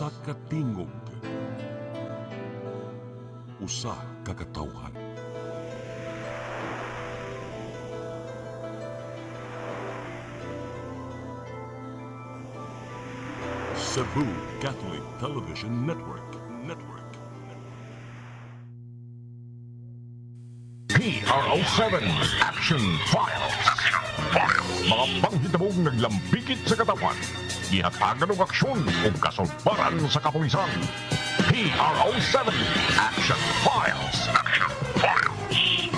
Usa ka tingog. Usa ka katawhan. Cebu Catholic Television Network. PRO7 Action Files. Mga panghitabong naglambikit sa katawan. Ihatagan ng aksyon o kasulbaran sa kapulisan. PRO7 Action Files.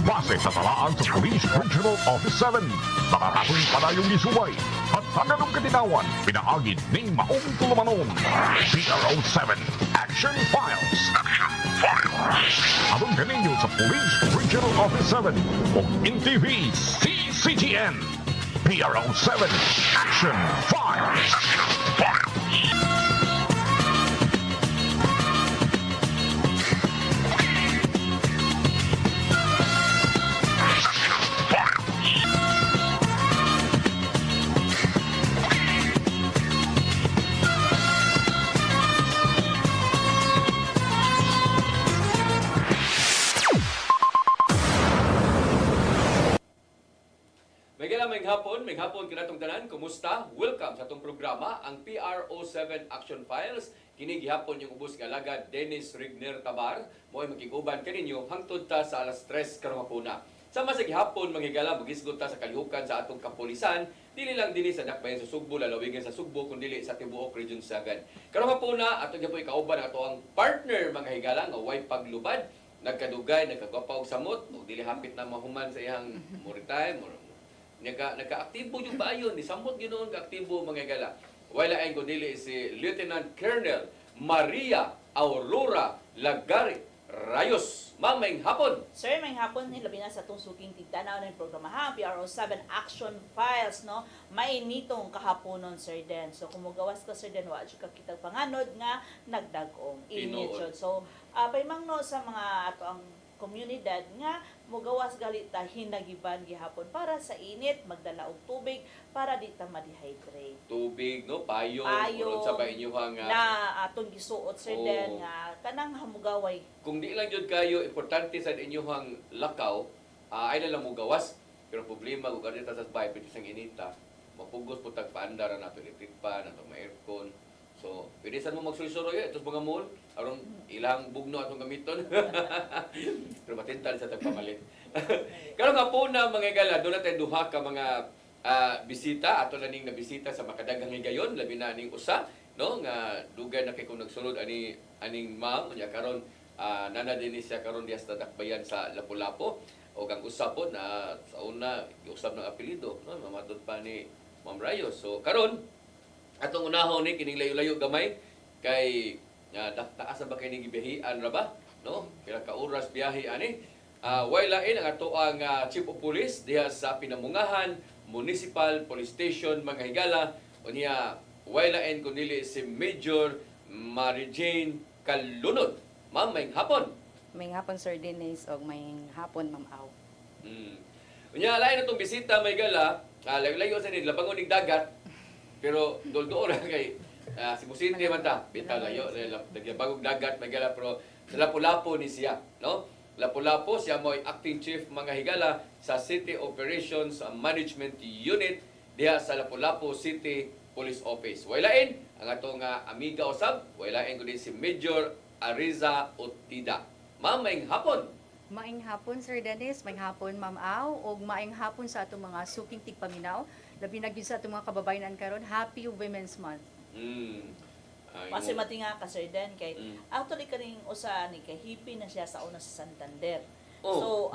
Base sa talaan sa Police Regional Office 7. Nakakatuloy padayong isubay. At taganong katinawan, pinaagid ng maong tulumanon. PRO7 Action Files. Abang kaninyo sa Police Regional Office 7 o NTV CCTN. PRO7 Action Files. May hapon kinatong tanan, kumusta? Welcome sa atong programa, ang PRO7 Action Files. Kini gihapon yung ubos nga alagad Dennis Rigner Tabar. Mo'y magkiguban kaninyo hangtod ta sa alas 3 karong hapuna. Sama sa gihapon manghigala magisgot ta sa kalihukan sa atong kapulisan, dili lang dinhi sa dakbayan sa Sugbo, lalawigan sa Sugbo kundi sa tibuok Region 7. Karong hapuna ato gyapon ikauban ato ang partner mga higala nga way paglubad, nagkadugay, nagkagwapaw samot, ug dili hapit na mahuman sa iyang moritay, nagka-aktibo yung bayon, ni samot ginoon ka-aktibo mga gala. Wala ay kundi si Lieutenant Colonel Maria Aurora Lagari Rayos. Ma'am, may hapon. Sir, may hapon labi na sa itong suking tigtanaw ng programa ha, PRO7 Action Files, no? Mainitong kahaponon, Sir Den. So, kung mugawas ka, Sir Den, wala ka kitang panganod nga nagdagong init. So, paimang no sa mga ato ang komunidad nga mugawas galit ta hinagiban gihapon para sa init, magdala og tubig para di ta ma-dehydrate. Tubig, no? Payong, Payong sa ba inyong na atong gisuot, Sir Den, nga kanang hamugaway. Kung di lang jud kayo importante sa inyong lakaw, ay na lang mo gawas. Pero problema kung kanita sa bahay pwede sang inita, mapugos po tagpaandar na nato electric pan, nato ma-aircon. So, pwede saan mo magsuloy-suloy ito mga mall, aron ilang bugno atong gamiton. Pero matintal sa tagpamalit. Karon nga po na mga gala, doon natin duha ka mga bisita, ato na ning nabisita sa makadagang higayon, labi na aning usa, no? Nga dugay na kay kung nagsulod aning ma'am, nya karon nana din siya karon diya sa dakbayan sa Lapu-Lapu. O kang usap po na sa una, usap ng apelido, no? Mamatod pa ni Ma'am Rayos. So, karon atong unahon ni kining layo-layo gamay kay taas na ba kay ning gibihian ra ba, no? Pila ka oras biyahe ani. Way lain ang ato ang Chief of Police diha sa Pinamungahan Municipal Police Station mga higala. Unya way lain kundi si Major Mary Jane Kalunod. Ma'am, may hapon. May hapon, Sir Dennis, o may hapon, Ma'am Aw. Unya lain atong bisita may gala, layo-layo sa ni labangon ning dagat. Pero dol-dol ra kay si Businte man ta, bitaw layo, nagbagong dagat may gala pero sa Lapu-Lapu ni siya, no? Lapu-Lapu siya mo'y acting chief mga higala sa City Operations Management Unit diha sa Lapu-Lapu City Police Office. Wailain ang atong amiga usab, wailain ko din si Major Ariza Otida. Ma'am, maing hapon. Maing hapon, Sir Dennis, maing hapon, Ma'am Aw, o maing hapon sa atong mga suking tigpaminaw. Labi na gyud sa atong mga kababayan karon. Happy Women's Month. Kasi matinga ka, Sir Den, kay actually kaning usa ni kay hippie na siya sa una sa Santander. So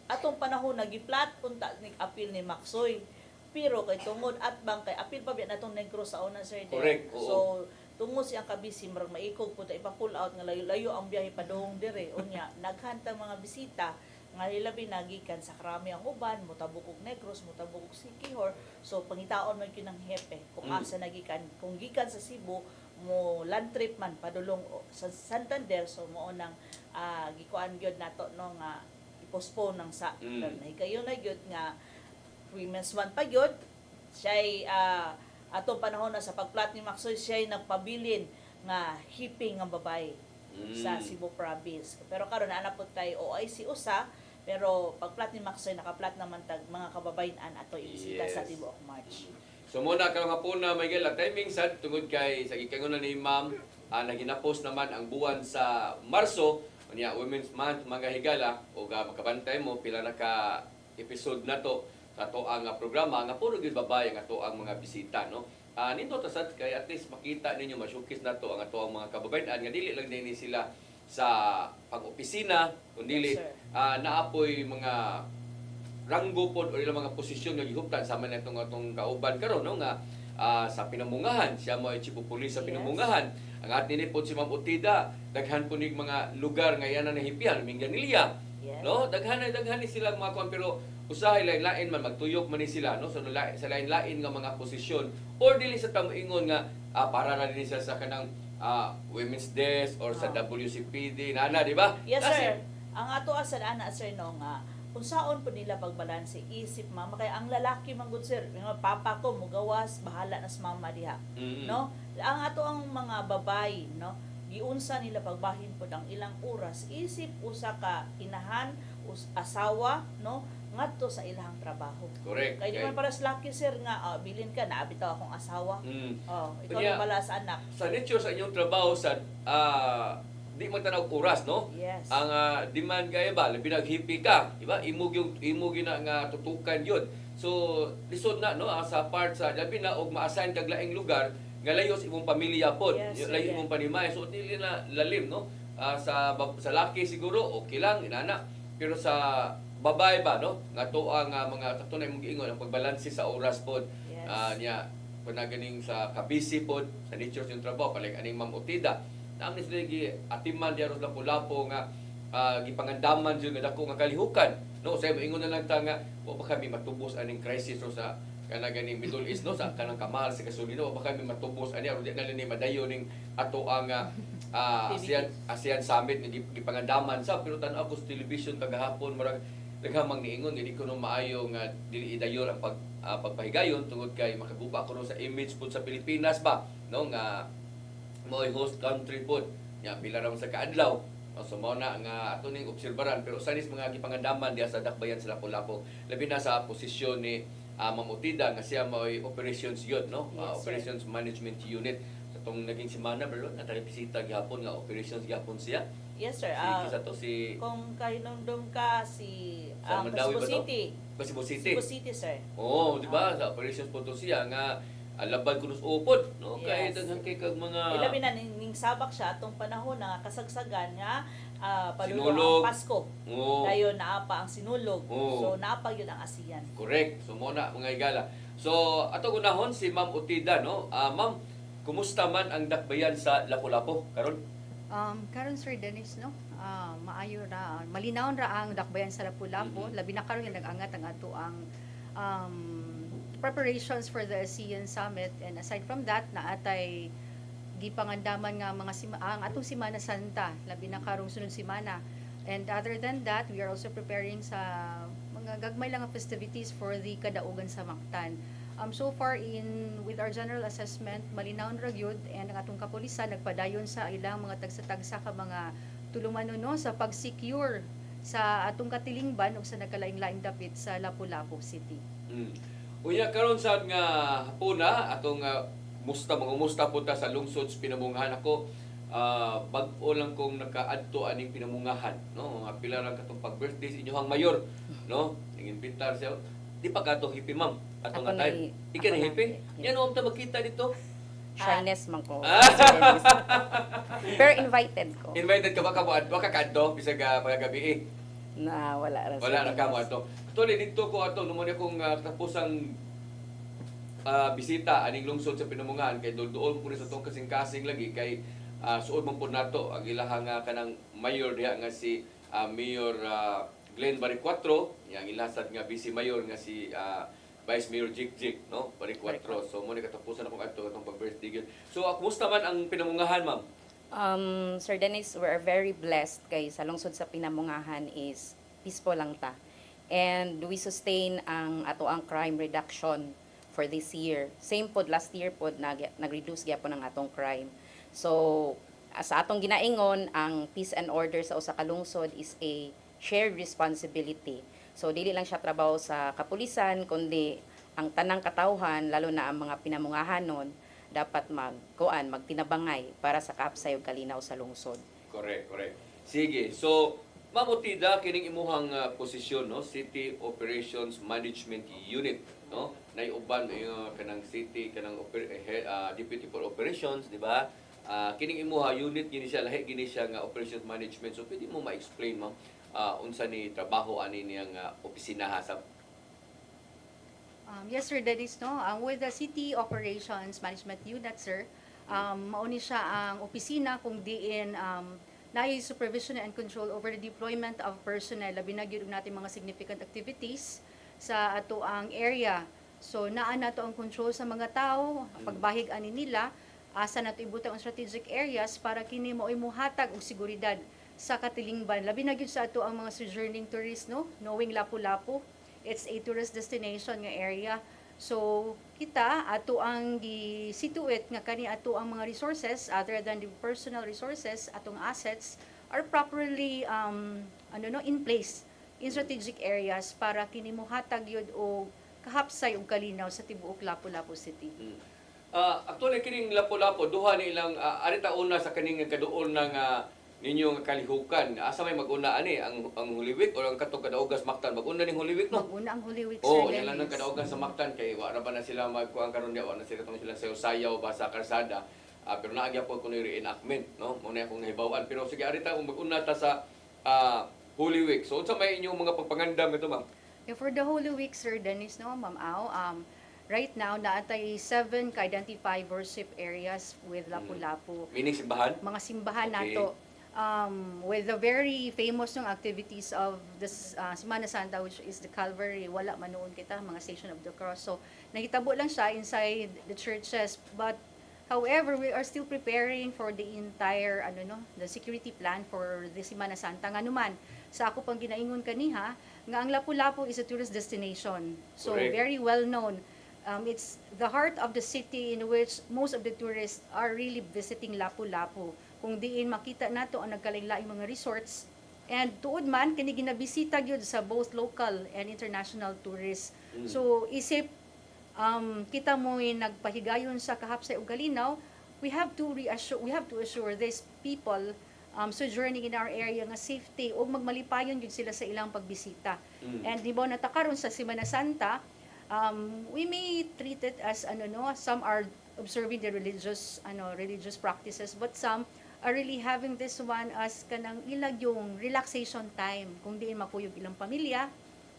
atong panahon nagiplat punta ni apil ni Maksoy. Pero kay tungod at bang kay apil pa biya natong negro sa una, Sir Den. Correct. So tungod siyang kabisi marag maikog punta ipa-pull out nga layo-layo ang biyahe padung dire. Unya naghantang mga bisita nga hilabi nagikan sa Krami ang uban, mutabukog Negros, mutabukog Siquijor. So pangitaon man gyud ng hepe kung asa nagikan, kung gikan sa Cebu mo land trip man padulong sa Santander, so mo nang gikuan gyud nato no nga i-postpone nang sa nahigayon na gyud nga Women's Month pa gyud. Siya'y atong panahon na sa pagplat ni Maksoy, siya'y nagpabilin nga hippie nga babay sa Cebu province. Pero karon ana pud kay OIC usa, pero pagplat ni Maxoy nakaplat naman tag mga kababayan ato ibisita sa Yes. Tibuok March. So muna karong hapon na may gala timing sad tungod kay sa gikangon ni Ma'am naginapos naman ang buwan sa Marso unya Women's Month mga higala ug makabantay mo pila na ka episode na to sa ato ang programa nga puro gyud babae nga ato ang mga bisita no. Nindot ta sad kay at least makita ninyo ma-showcase nato ang ato ang mga kababayan nga dili lang din sila sa pag-opisina kundi Yes, sir. naapoy mga ranggo pod o ilang mga posisyon nga gihuptan sama na atong kauban karon no nga sa pinamungahan siya mo ay chief of police sa Yes. pinamungahan ang atin ni pod si Ma'am Utida daghan po ning mga lugar nga yana nahipian Minganilla Yes. no daghan ni sila mga kuan pero usahay lain-lain man magtuyok man ni sila no so sa lain-lain nga mga posisyon or dili sa tamoingon nga para na din sila sa kanang Women's Desk or sa WCPD nana di ba? Yes, Kasi- sir. Ang ato asad ana sir no nga unsaon po nila pagbalanse isip mama kay ang lalaki man gud sir nga papa ko mugawas bahala na sa mama diha Mm. no ang ato ang mga babayi no giunsa nila pagbahin pod ang ilang oras isip usa ka inahan asawa no ngadto sa ilang trabaho Correct. kay di man para sa laki sir nga bilin ka na abitaw akong asawa ikaw Kanya- na bala sa anak Sa nature sa inyong trabaho sa di magtanaw oras no. yes Ang demand kay ba labi naghipi ka, di ba? Imog na nga tutukan yun. So lisod na no sa part sa labi na og ma-assign kag laing lugar nga layo sa imong pamilya pod. Yes, sir, Layo yeah. imong panimay. So dili na lalim no. Sa laki siguro okay lang inana. Pero sa babae ba no nga to ang mga tatunay mong giingon ang pagbalanse sa oras pod. Yes. Niya panaganing sa kabisi pod sa nature sa iyong trabaho paling aning Ma'am Utida. Naamni sila gi atiman diaros lapu-lapo nga gipangandaman jud nga dako nga kalihukan. No, sa ingon na lang ta nga wa pa kami matubos aning crisis ro sa kana ganing Middle East no sa kanang kamahal sa gasolina wa pa kami matubos ani aron di na ni madayon ning ato ang ASEAN Summit nga gipangandaman sa pero tan-aw ko sa television kagahapon murag naghamang niingon nga di ko no maayo nga dili idayon ang pagpahigayon tungod kay makaguba ko no sa image pud sa Pilipinas ba no nga mo'y host country pod nya pila ra man sa kaadlaw so mao na nga ato ning obserbaran pero sanis mga gipangandaman diha sa dakbayan sa Lapu-Lapu labi na sa posisyon ni Ma'am Utida nga siya mo'y operations yun no. Yes, sir. Operations Management Unit sa tong naging semana pero natalisita gihapon nga operations gihapon siya yes sir si sa to si kung kahinumdum ka si Sa Mandawi ba Cebu to? City Cebu City. Cebu City sir Oo, di ba? Sa operations po to siya nga laban kuno sa upod, no? Kay Yes. daghan kay kag mga ilabi na ning sabak siya atong panahon na kasagsagan nga Sinulog. padulong ang Pasko Oo. dayon naapa ang sinulog Oo. so naapa yun ang ASEAN Correct. So mo na mga igala. So ato unahon si Ma'am Utida, no? Ma'am, kumusta man ang dakbayan sa Lapu-Lapu karon? Karon Sir Dennis no, maayo ra, malinaw ra ang dakbayan sa Lapu-Lapu, labi na karon nga nag-angat ang ato ang preparations for the ASEAN Summit, and aside from that naatay gipangandaman nga mga ang atong Semana Santa, labi na karong sunod semana. And other than that, we are also preparing sa mga gagmay lang nga festivities for the kadaugan sa Mactan. So far with our general assessment, malinaw ra gyud, and ang atong kapulisan nagpadayon sa ilang mga tagsa-tagsa ka mga tulumanon no sa pag-secure sa atong katilingban ug sa nagkalaing-laing dapit sa Lapu-Lapu City. Unya karon sad nga hapuna atong musta po ta sa lungsod sa Pinamungahan ako bag-o lang kong nakaadto aning Pinamungahan no mga pila lang katong pag-birthday sa inyohang mayor no ningimbitar siya di pa kato hippie ma'am atong Ako atay na- di ka na ako na- hippie yes. yan ta magkita dito Shyness man ko. Ah. Pero invited ko. invited ka ba wa ka kadto bisag paggabi Na wala ra. wala na ka mo ato actually dito ko ato numo ni akong tapusang bisita aning lungsod sa Pinamungahan kay doon po ni sa tong kasing-kasing lagi kay suod man po nato ang ilahang kanang mayor diha nga si Mayor Glenn Baricuatro yang ilasad nga vice mayor nga si Vice Mayor Jik no Baricuatro so mo ni katapusan akong adto katong pag-birthday gyud so kumusta man ang Pinamungahan ma'am Sir Dennis, we're very blessed kay sa lungsod sa Pinamungahan is peaceful lang ta. And we sustain ang ato ang crime reduction for this year. Same pod last year pod nag-reduce gyapon ang atong crime. So sa atong ginaingon, ang peace and order sa usa ka lungsod is a shared responsibility. So dili lang siya trabaho sa kapulisan kundi ang tanang katawhan, lalo na ang mga pinamungahanon, dapat magtinabangay para sa kaapsay ug kalinaw sa lungsod. Correct, correct. Sige. So, Ma'am Otida, kining imuhang posisyon, no, City Operations Management Unit, no? Naiuban kanang city, kanang Deputy for Operations, di ba? Kining imuha unit gini siya, lahi gini siya nga operations management. So pwede mo ma-explain, ma'am, unsa ni trabaho ani niyang opisina sa Yes, sir, that is no. With the City Operations Management Unit, sir, mauni siya ang opisina kung diin naay supervision and control over the deployment of personnel. Labi na gyud natin mga significant activities sa ato ang area. So naa nato ang control sa mga tao, pagbahig ani nila, asa nato ibutang ang strategic areas para kini mao'y muhatag og seguridad sa katilingban. Labi na gyud sa ato ang mga sojourning tourists, no, knowing Lapu-Lapu. It's a tourist destination nga area. So kita ato ang gi-situate nga kani ato ang mga resources other than the personal resources, atong assets are properly in place in strategic areas para kini mohatag yun o kahapsay og kalinaw sa tibuok Lapu-Lapu City. Actually, kining Lapu-Lapu, duha ni ilang, arita una sa kaning kaduol ng ninyong kalihukan. Asa may mag-una ani, ang Holy Week o ang katong kadaugas Mactan? Mag-una ning Holy Week, no? Mag-una ang Holy Week, Oo, Sir yan lang ng Dennis. kadaugan sa Mactan kay wala pa na sila magkuang karon dia, wala na sila tong sila sayaw-sayaw ba sa karsada. Pero naagya po kuno reenactment, no? Muna akong nahibawan. Pero sige arita kung mag-una ta sa Holy Week. So unsa may inyong mga pagpangandam ito, ma'am? Yeah, for the Holy Week, Sir Dennis, no, Ma'am Au, right now, naatay 7 ka-identified worship areas with Lapu-Lapu. Meaning simbahan? Mga simbahan Okay. nato. With the very famous ng activities of this Semana Santa, which is the Calvary, wala manoon kita, mga Station of the Cross. So, nahitabo lang siya inside the churches. But, however, we are still preparing for the entire, the security plan for the Semana Santa. Nga naman, sa ako pang ginaingon kaniha, nga ang Lapu-Lapu is a tourist destination. So, Correct. very well known. It's the heart of the city in which most of the tourists are really visiting Lapu-Lapu. Kung diin makita nato ang nagkalain-laing mga resorts, and tuod man kini ginabisita gyud sa both local and international tourists. So isip kita mo'y nagpahigayon sa kahapsay ug kalinaw, we have to assure these people sojourning in our area nga safety ug magmalipayon gyud sila sa ilang pagbisita. And di ba natakaron sa Semana Santa, we may treat it as some are observing the religious practices, but some are really having this one as kanang ilag yung relaxation time kung diin makuyog ilang pamilya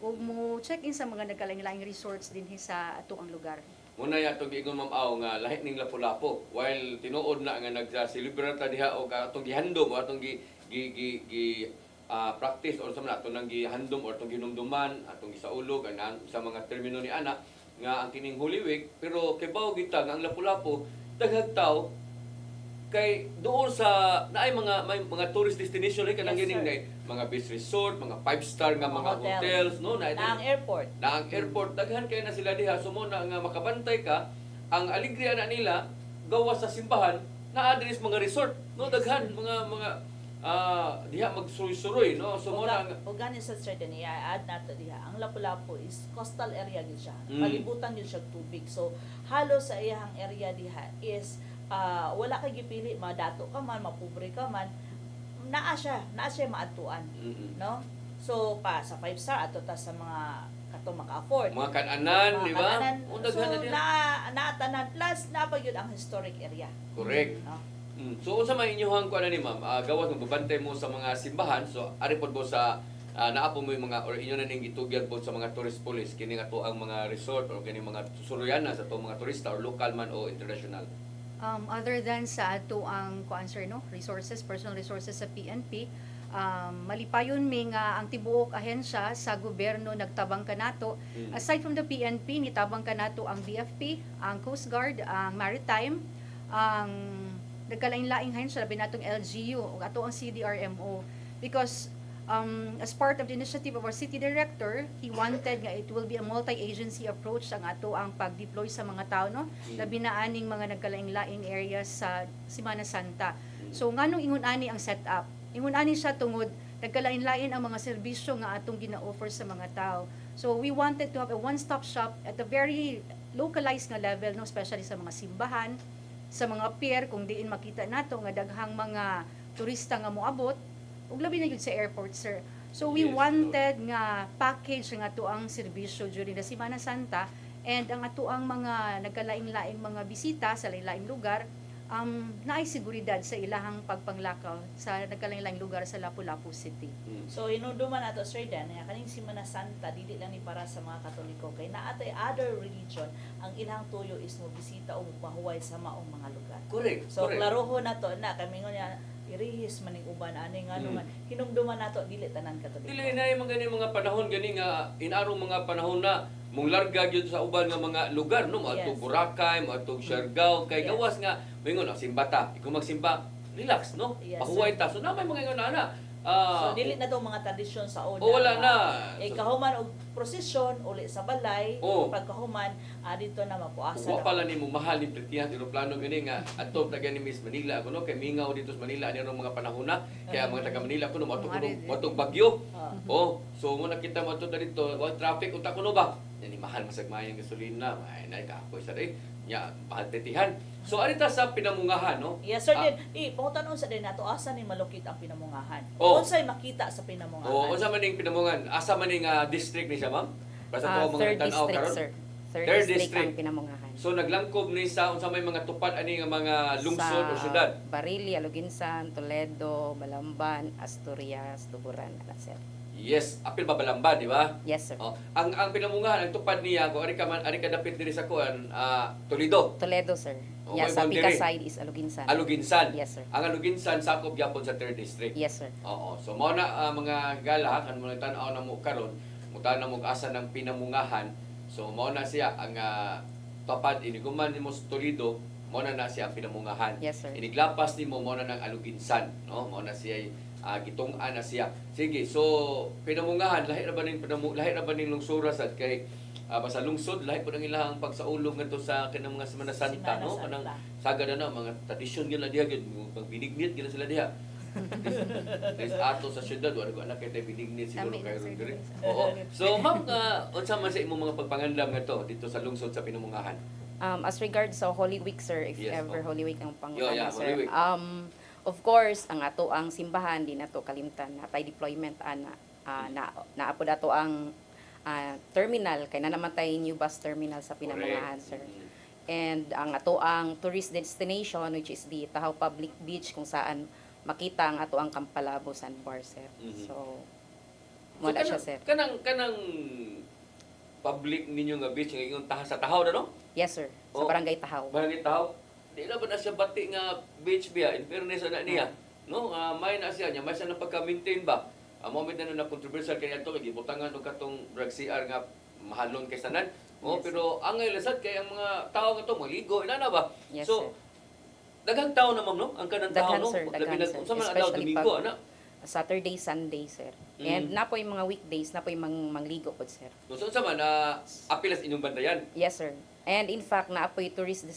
ug mo check in sa mga nagkalain-laing resorts din sa ato ang lugar. Muna ya itong giingon, Ma'am Au, nga lahi ning Lapu-Lapu. While tinuod na nga nagsa-celebrate ta diha o atong gihandom o atong practice or sa mga atong gihandom or atong ginumduman, atong gisaulog sa mga termino ni ana nga ang kining Holy Week. Pero kibaw kita nga ang Lapu-Lapu daghang tao kay doon sa naay mga tourist destination ay kanang Yes, gining sir. mga beach resort, mga 5-star nga mga hotels, no, na Na ang airport. na ang airport daghan kay na sila diha sumuna nga makabantay ka ang alegria na nila gawa sa simbahan na address mga resort, no, daghan mga diha magsuroy-suroy, no, sumuna nga O ganin sa Sir Denny, i-add nato diha. Ang Lapu-Lapu is coastal area gid siya. Mm. Palibutan gid siya tubig. So halos sa iyang area diha is wala kay gipili, madato ka man, mapobre ka man, naa siya maadtuan, no? So sa 5-star ato ta sa mga katong maka-afford. mga kan-anan, di ba? O, So daghan na diha. naatanan plus na pa yun ang historic area. Correct. No? So unsa may inyohang kuan ni ma'am? Gawas magbabantay mo sa mga simbahan. So ari pod mo sa naapo mo yung mga or inyo na ning gitugyan po sa mga tourist police kini ato ang mga resort or kini mga suroyana sa to mga turista or local man o international. Other than sa ato ang resources, personal resources sa PNP, malipayon mi nga ang tibuok ahensya sa gobyerno nagtabang kanato. Aside from the PNP, nitabang kanato ang BFP, ang Coast Guard, ang Maritime, ang nagkalain-laing ahensya labi natong LGU ug ato ang CDRMO, because as part of the initiative of our city director, he wanted nga it will be a multi-agency approach ang ato ang pag-deploy sa mga tao, no? Labi na aning mga nagkalaing-laing areas sa Semana Santa. So nganong ingon-ani ang setup? Ingon-ani siya tungod nagkalain-lain ang mga serbisyo nga atong gina-offer sa mga tao. So we wanted to have a one-stop shop at a very localized nga level, no, especially sa mga simbahan, sa mga pier kung diin makita nato nga daghang mga turista nga moabot ug labi na gyud sa airport, sir. So we Yes, wanted nga package nga ato ang serbisyo during the Semana Santa, and ang ato ang mga nagkalaing-laing mga bisita sa lain-laing lugar naay seguridad sa ilahang pagpanglakaw sa nagkalaing-laing lugar sa Lapu-Lapu City. So hinunduman ato Sir Dan, nga kaning Semana Santa dili lang ni para sa mga Katoliko kay naatay other religion ang ilang tuyo is mo bisita o mahuway sa maong mga lugar. Correct. So correct. klaroho na to na kami nga irihis maning uban ani nga naman hinumduman nato dili tanan Katoliko. Dili na yung mga mga panahon gani nga inarong mga panahon na mong larga gyud sa uban nga mga lugar no, maadtog Yes. Boracay, maadtog Siargao, kay Yes. gawas nga moingon simba ta. Ikaw magsimba, relax no. Yes, Pahuway ta. So na may mga ingon na. So dili na to mga tradisyon sa una. O wala na. Kahuman og prosesyon uli sa balay, Oo. pagkahuman dito na mapuasa. Wa pala nimo mahal ni Pretihan eroplano gani nga adto taga ni Miss Manila kuno kay mingaw dito sa Manila ani mga panahon na kaya mga taga Manila kuno matog bagyo. Oh, so mo nakita mo ato dito, wa traffic unta kuno ba? Yani mahal masag mayang gasolina, ay nay ka ako sa nya mahal Pretihan. So arita sa pinamungahan no. Yes, sir. Pangutan sa din nato asa ni malukit ang pinamungahan. Oh. Unsay makita sa pinamungahan? O unsa man ning pinamungan? Asa man ning district ni siya ma'am? Basta to Third mga tan-aw district, karon. sir. Third Third district district. ang pinamungahan. So naglangkob ni sa unsa may mga tupad ani nga mga lungsod o syudad. Barili, Aluginsan, Toledo, Balamban, Asturias, Tuburan, ala sir. Yes, apil ba Balamba, di ba? Yes, sir. Oh, ang pinamungahan, ang tupad niya, kung ari ka dapit diri sa kuan, Toledo, Toledo, sir. Oh, Yeah, may sa Pika boundary. side is Aluginsan. Aluginsan. Yes, sir. Ang Aluginsan sakop gyapon sa 3rd district. Yes, sir. Oo. So mao na mga gala kan mo tan-aw na mo karon, mutan na mo asa ng pinamungahan. So mao na siya ang tupad iniguman nimo sa Toledo, mao na siya ang pinamungahan. Yes, sir. Iniglapas nimo mao na ng Aluginsan, no? Mao na siya gitong-an na siya. Sige, so pinamungahan lahi ra ba ning lungsura sad kay basta lungsod lahi po ang ilang pagsaulog ngadto sa kanang mga Semana Santa, Semana no? Santa. Kanang sagad na mga tradisyon gyud diha gyud magbinignit gyud sila diha. Is ato sa syudad wala ko anak kay binignit siguro Dami na, kayo sir, diri. diri. Oo. So ma'am, unsa man sa imong mga pagpangandam ngadto dito sa lungsod sa pinamungahan? As regards sa Holy Week, sir, if Yes, ever oh. Holy Week ang Yeah, sir. Holy Week. Of course, ang ato ang simbahan di nato kalimtan na tay deployment naapod ato ang terminal kay na naman tay new bus terminal sa pinamungahan, sir. And ang ato ang tourist destination which is the Tahaw Public Beach kung saan makita ang ato ang Campalabo Sandbar, sir. Mhm. So wala siya, sir. Kanang public ninyo nga beach nga ingon sa Tahaw na no? Yes, sir. Sa Oh. Barangay Tahaw. Barangay Tahaw. Di na ba na siya bati nga beach biya? In fairness na niya. No, may na siya niya, may siya na pagka-maintain ba? Moment na controversial kaya to, gibutangan og katong drug CR nga mahalon kay sanan. Oh, Yes, pero angay lasad kay ang mga tao nga to maligo ina na ba? Yes, So, sir. daghang tao na ma'am no? Ang kanang tao Daghan, no? sir, daghan, sir. Unsa man adlaw Especially Domingo pag- ana? Saturday, Sunday, sir. Mm. And napoy mga weekdays, napoy mangligo po, sir. So unsa man apilas inyong bandayan? Yes, sir. And in fact, naapoy tourist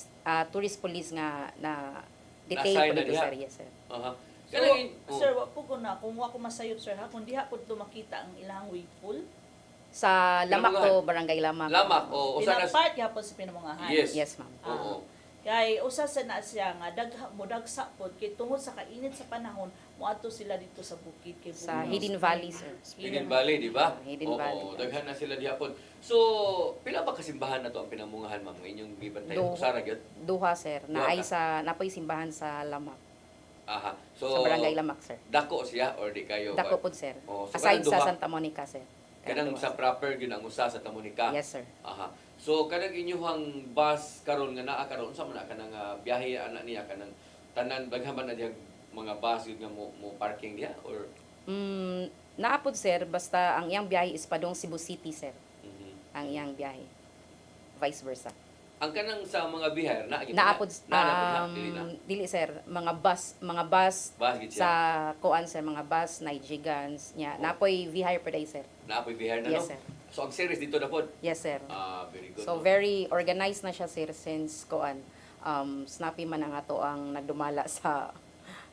police nga na detail Na-assign po na dito, diha. sir. Yes, sir. Aha. So, Kanang sir, wa po ko na kung wa ko masayop sir ha, kung diha po to makita ang ilang wave pool. Sa Lamak Pinamungahan. to, Barangay Lamak. Lamak o usa na Pinapart gyapon sa pinamungahan. Yes. Yes, ma'am. Oo. Kay usa sa na siya nga dagsa pod kay tungod sa kainit sa panahon moadto sila dito sa bukid kay Sa Bugnaw. Hidden Valley, sir. Hidden Valley, di ba? Hidden Oo, Valley. daghan na sila dihapon. So, pila ba kasimbahan na to ang pinamungahan, ma'am? Nga inyong gibantay Do- usara gyud. Duha, sir. Duha Naay ka? sa napoy simbahan sa Lamak. Aha. So, Sa Barangay Lamak, sir. dako siya or di kayo? Dako po, sir. Oh, so Aside kanang sa duha? Santa Monica, sir. Kanang Duha, sa sir. proper gyud ang usa sa Tamonica. Yes, sir. Aha. So, kanang inyong bus karon nga naa karon sa man kanang biyahe ana niya kanang tanan daghan man na diha mga bus yun nga mo parking diha or Naapod, sir, basta ang iyang biyahe is padong Cebu City, sir. Mhm. Ang iyang biyahe. Vice versa. ang kanang sa mga bihar na Naapod dili na. dili sir, mga bus Bas gid sa siya. kuan sir, mga bus Nigigans nya. Napoy VHire per day sir. Naapoy bihar na Yes, no. sir. So ang series dito na pod. Yes sir. Very good. So no? very organized na siya sir since kuan snappy man ang ato ang nagdumala sa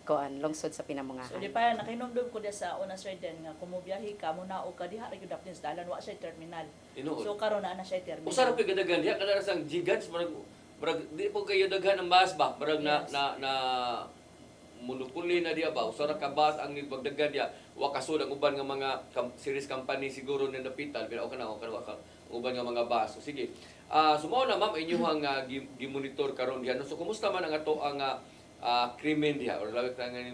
kuan lungsod sa Pinamungahan. So di pa nakinomdom ko dia sa una sir den nga kumubiyahe ka mo na o ka diha ra gyud dapat sa dalan wa siya terminal. Tinuod. So karon na siya terminal. Usa ra koy gadagan diha kada sang gigants murag di po kayo daghan ang bus ba murag Yes. na monopoli na diya ba usa ra ka bus ang nagdagdagan diya wa kasud ang uban nga mga series company siguro na napital pero okay na ang uban nga mga bus. So sige. Sumao na ma'am inyong gi-monitor karon diha. So kumusta man ang ato ang krimen diha or lawak na nga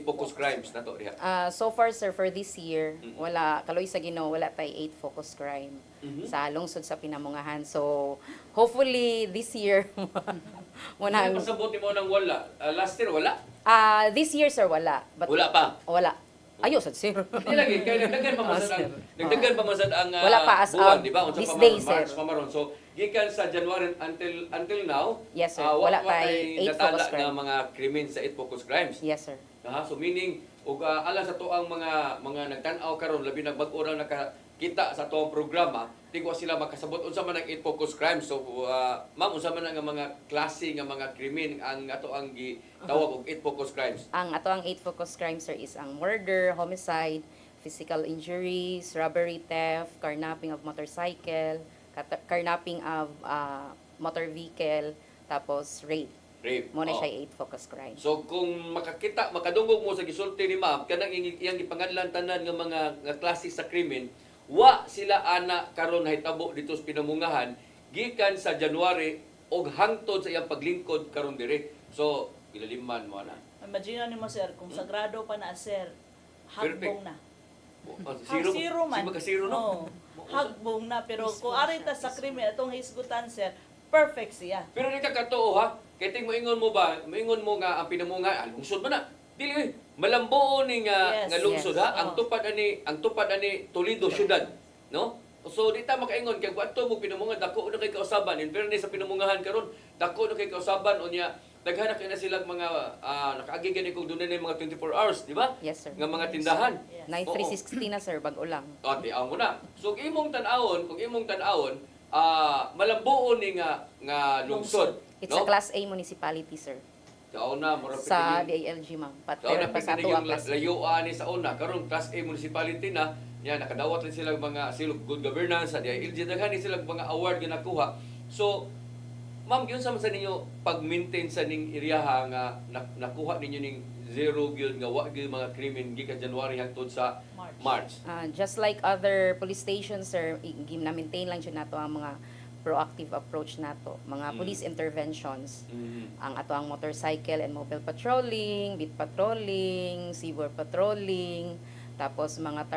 focus crimes na to diha. So far sir for this year, Mm. wala kaloy sa Ginoo wala tay 8 focus crime Mhm. sa lungsod sa Pinamungahan. So hopefully this year muna Ano pasabot mo nang wala? Last year wala? this year sir wala. But Wala pa. wala. Ayo sad sir. Di lagi kay nagdagan pa masad ang nagdagan pa masad ang Wala pa as buwan, of di ba? Unsa this pa day, maron, sir. March pa maron. So gikan sa January until now, Yes, sir. wa Wala tay tay 8 natala focus nga crime. mga krimen sa 8 focus crimes. Yes sir. So meaning ug ala sa to ang mga nagtan-aw karon labi na bag-o ra nakakita sa to ang programa, tigwa sila makasabot unsa man ang 8 focus crimes. So ma'am unsa man ang mga klase nga mga krimen ang ato ang gitawag og 8 focus crimes. Ang ato ang 8 focus crimes sir is ang murder, homicide, physical injuries, robbery, theft, carnapping of motorcycle, carnapping of motor vehicle, tapos rape. Rape. Mo na Oh. siya 8 focus crimes. So kung makadungog mo sa gisulti ni ma'am kanang iyang gipangadlan tanan nga mga nga klase sa krimen, wa sila ana karon nahitabo dito sa Pinamungahan gikan sa January og hangtod sa iyang paglingkod karon dire. So gilaliman mo na. Imagine ni mo sir kung sagrado pa na sir. Hagbong na. Zero man. Sino ka zero no? Oo. Hagbong na pero kung arita sa krimen atong hisgutan sir, perfect siya. Pero di ka katoo ha. Kaya ting moingon mo ba, moingon mo nga ang Pinamungahan, lungsod man na. Dili malambuo ni nga Yes, nga lungsod yes. ha. Oo. Ang tupad ani Toledo syudad, no? So di ta makaingon kay adto mo Pinamungahan dako na kay kausaban. In fairness sa Pinamungahan karon, dako na kay kausaban unya daghan na kay na silang mga nakaagi gani kung dunay na mga 24 hours, di ba? Yes sir. Nga mga tindahan. Yes. Night 360 na sir, bag-o lang. Ate, mo na. So kung imong tan-awon, malambuo ni nga lungsod, It's no? a class A municipality sir. Sa una, mura Sa pitigil- DILG ma'am. But sa una, pero pa sa ato pitigil ang yung class A. layuan ni sa una. Karon class A municipality na, yan, nakadawat rin sila mga silog good governance, sa DILG, daghan ni sila mga award nga nakuha. So, ma'am, yun sa ninyo pag-maintain sa ning iriyaha nga nakuha ninyo ning zero gyud nga wa gyud mga krimen gikan January hangtod sa March. Just like other police stations sir, na-maintain lang siya nato ang mga proactive approach nato, mga police interventions. Ang ato ang motorcycle and mobile patrolling, beat patrolling, seaward patrolling, tapos mga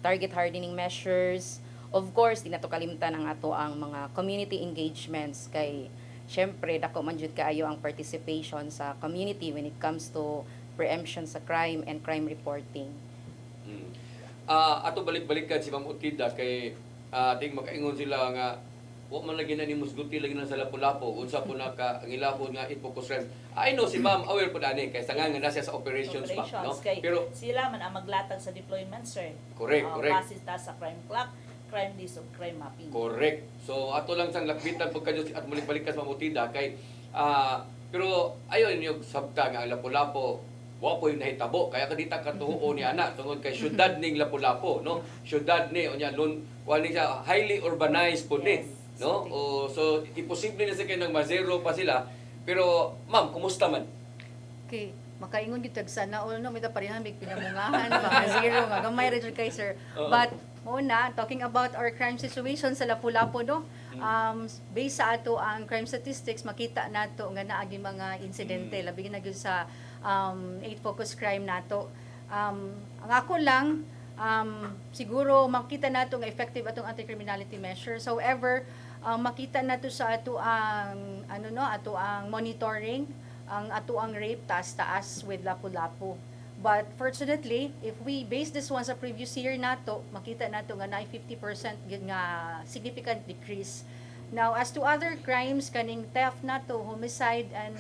target hardening measures. Of course, di nato kalimtan ang ato ang mga community engagements kay syempre dako man jud kaayo ang participation sa community when it comes to preemption sa crime and crime reporting. Ato balik-balikan si Ma'am Utida kay ting makaingon sila nga wa man lagi na ni musguti lagi na sa Lapu-Lapu unsa po naka ang ilapod nga i-focus rin. I know si Ma'am aware po dani kay nga nasa sa operations pa, no? Kay Pero sila man ang maglatag sa deployment sir. Correct, correct. Basis ta sa crime clock, crime list of crime mapping. correct. So ato lang sang lakbitan pagkadyo at balik-balikan sa Ma'am Utida kay pero ayon yung sabta nga ang Lapu-Lapu wa po yung nahitabo kaya kadita katuo ni ana tungod kay syudad ning Lapu-Lapu, no? Syudad ni unya wali siya highly urbanized po ni, Yes. no? So imposible na sa kay nang ma-zero pa sila. Pero ma'am, kumusta man? Okay, makaingon gyud tag sana all no mita parehan big Pinamungahan mga zero nga gamay ra jud kay sir. Oo. But una, talking about our crime situation sa Lapu-Lapu no. Based sa ato ang crime statistics makita nato nga naagi mga insidente labi na gyud sa 8 focus crime nato. Ang ako lang siguro makita nato nga effective atong anti-criminality measures. However, makita nato sa ato ang ato ang monitoring ang ato ang rape taas with Lapu-Lapu. But fortunately, if we base this one sa previous year nato, makita nato nga na 50% gyud nga significant decrease Now, as to other crimes, kaning theft na to, homicide and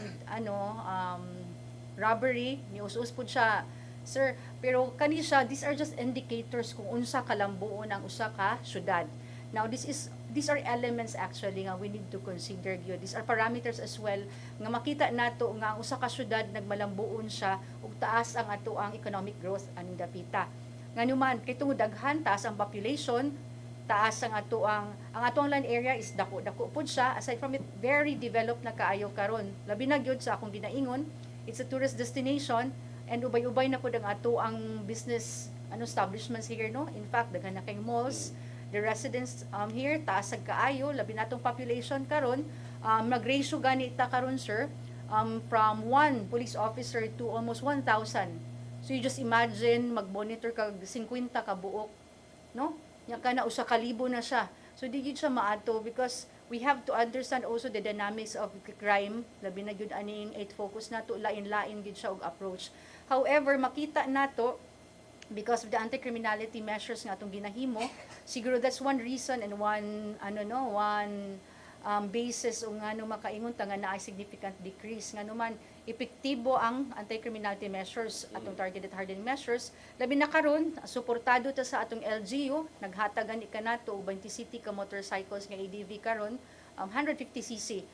robbery, nius-us po siya, sir. Pero kani siya, these are just indicators kung unsa kalambuon ang usa ka syudad. Now, these are elements actually nga we need to consider yun. These are parameters as well nga makita nato nga ang usa ka syudad nagmalambuon siya ug taas ang ato ang economic growth aning dapita. Nganuman kay tungod daghan taas ang population, taas ang atuang land area is dako pud siya. Aside from it, very developed na kaayo karon. Labi na gyud sa akong ginaingon, it's a tourist destination and ubay-ubay na pud ang ato ang business establishments here, no. In fact, daghan na kay malls. The residents here taas ang kaayo, labi natong population karon. Nag-ratio gani ta karon, sir, from 1 police officer to almost 1,000. So you just imagine mag-monitor kag 50 ka buok, no? Nya kana usa ka libo na siya. So di gyud siya maato because we have to understand also the dynamics of crime. Labi na gyud aning 8 focus nato, lain-lain gyud siya og approach. However, makita nato because of the anti-criminality measures nga atong ginahimo, siguro that's one reason and one basis o ngano makaingon ta nga naay significant decrease ngano man epektibo ang anti-criminality measures atong targeted hardening measures. Labi na karon suportado ta sa atong LGU, naghatagan ni kanato og 20 city ka motorcycles nga ADV karon, 150cc.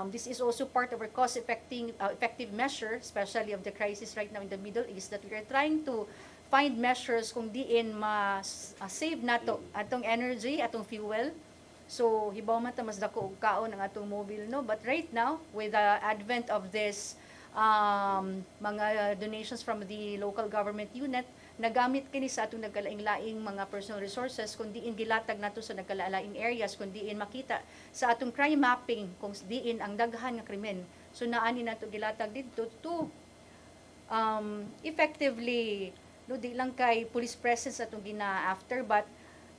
This is also part of our effective measure, especially of the crisis right now in the Middle East, that we are trying to find measures kung diin save nato atong energy, atong fuel. So hibaw man ta mas dako og kaon ang atong mobile, no. But right now with the advent of this mga donations from the local government unit, nagamit kini sa atong nagkalaing-laing mga personal resources kung diin gilatag nato sa nagkalaing areas, kung diin makita sa atong crime mapping kung diin ang daghan nga krimen. So naani nato gilatag didto to effectively, no, di lang kay police presence atong gina-after, but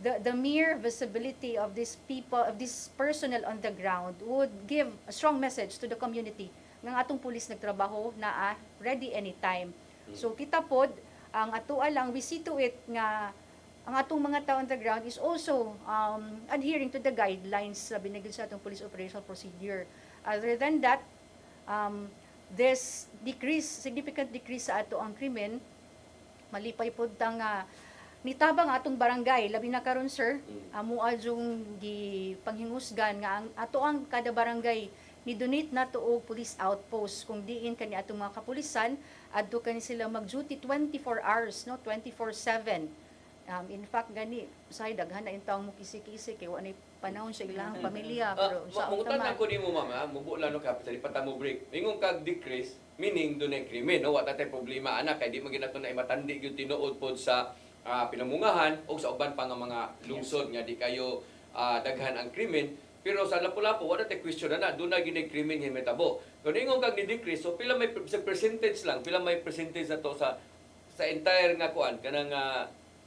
the mere visibility of these people, of this personnel on the ground would give a strong message to the community ng atong pulis nagtrabaho na ready anytime. So kita pod ang ato lang, we see to it nga ang atong mga tao on the ground is also adhering to the guidelines sa binigay sa atong police operational procedure. Other than that, this significant decrease sa ato ang krimen, malipay pod ta nga nitabang atong barangay, labi na karon, sir, amo adyong gipanghingusgan nga ang ato ang kada barangay ni donate nato og police outpost kung diin kani atong mga kapulisan adto kani sila mag-duty 24 hours, no, 24/7. In fact gani say daghan na intawong mo kisi-kisi kay wala panahon sa ilang pamilya, pero sa Mangutan ako nimo, mama, mubo lang no ka sa lipatan mo break. Ingon kag decrease, meaning dunay krimen, no, wa ta tay problema ana kay di man ginato na imatandi gyud tinuod pod sa pinamungahan o sa uban pa nga mga lungsod nga di kayo daghan ang krimen. Pero sa Lapu-Lapu, wala tayo question na doon na ginag-krimen yung metabo. Kung ingon kag ni-decrease, so pila may percentage lang, pila may percentage na to sa entire nga kuan, kanang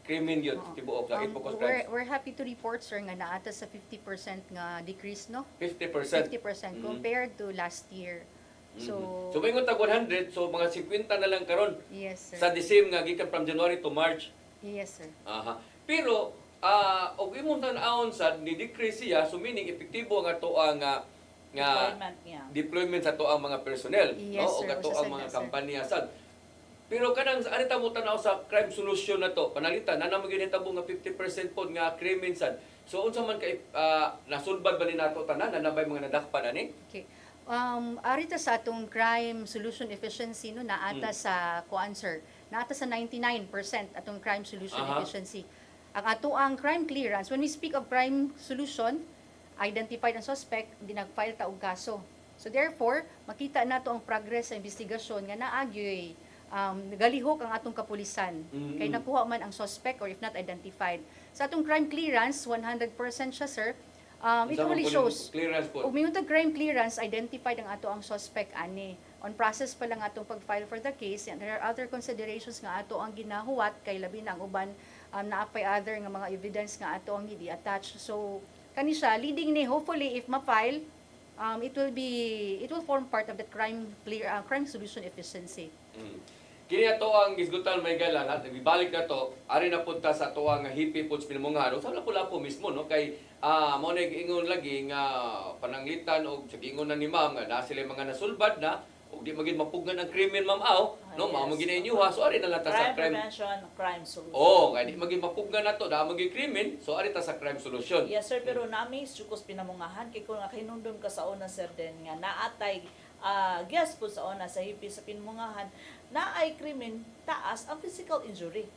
krimen yun, tibuok sa focus crimes. We're happy to report, sir, nga naata sa 50% nga decrease, no? 50%? 50% compared to last year. So, So may tag 100, so mga 50 na lang karon. yes, sir. Sa the same nga gikan from January to March. Yes, sir. Aha. Pero og imong tan-awon sa ni-decrease siya, so meaning epektibo nga to ang Deployment niya. deployment sa to ang mga personnel, Yes, no, o sir. kato Usasad ang mga na, sir. kampanya sad. Pero kanang ani ta mo tanaw sa crime solution na to, panalitan na naman ginitabo nga 50% pod nga krimen sad. So unsa man kay nasulbad ba ni nato tanan na nabay mga nadakpan ani? Okay. Arita sa atong crime solution efficiency, no, naata sa kuan, sir. Naata sa 99% atong crime solution efficiency. Ang ato ang crime clearance, when we speak of crime solution, identified ang suspect, hindi nag-file ta og kaso. So therefore, makita nato ang progress sa investigasyon nga naagyoy galihok ang atong kapulisan. Kay nakuha man ang suspect or if not identified. Sa atong crime clearance, 100% siya, sir. It Unsa man only po shows yung clearance po. ug mayong crime clearance, identified ang ato ang suspect ani. On process pa lang atong pag-file for the case, and there are other considerations nga ato ang ginahuwat kay labi na ang uban naapay other nga mga evidence nga ato ang i-attach. So kani siya leading ni hopefully if ma-file, it will form part of the crime solution efficiency. kini ato ang gisgutan may gala na ibalik na to ari na punta sa ato ang hippie puts pinmungan sa lapu-lapu mismo no kay mo na ingon lagi nga pananglitan og sa ingon na ni ma'am nga na sila mga nasulbad na ug di magin mapugnan ang krimen ma'am no mao mo ginainyuha so ari na lang ta sa Crime crime prevention, crime solution. kay di magin mapugnan nato da magin krimen so ari ta sa crime solution. Yes sir, pero nami sukos pinamungahan kay kung nakinundon ka sa una sir din nga naatay guest po sa una sa hipi sa pinmungahan na ay krimen taas ang physical injury.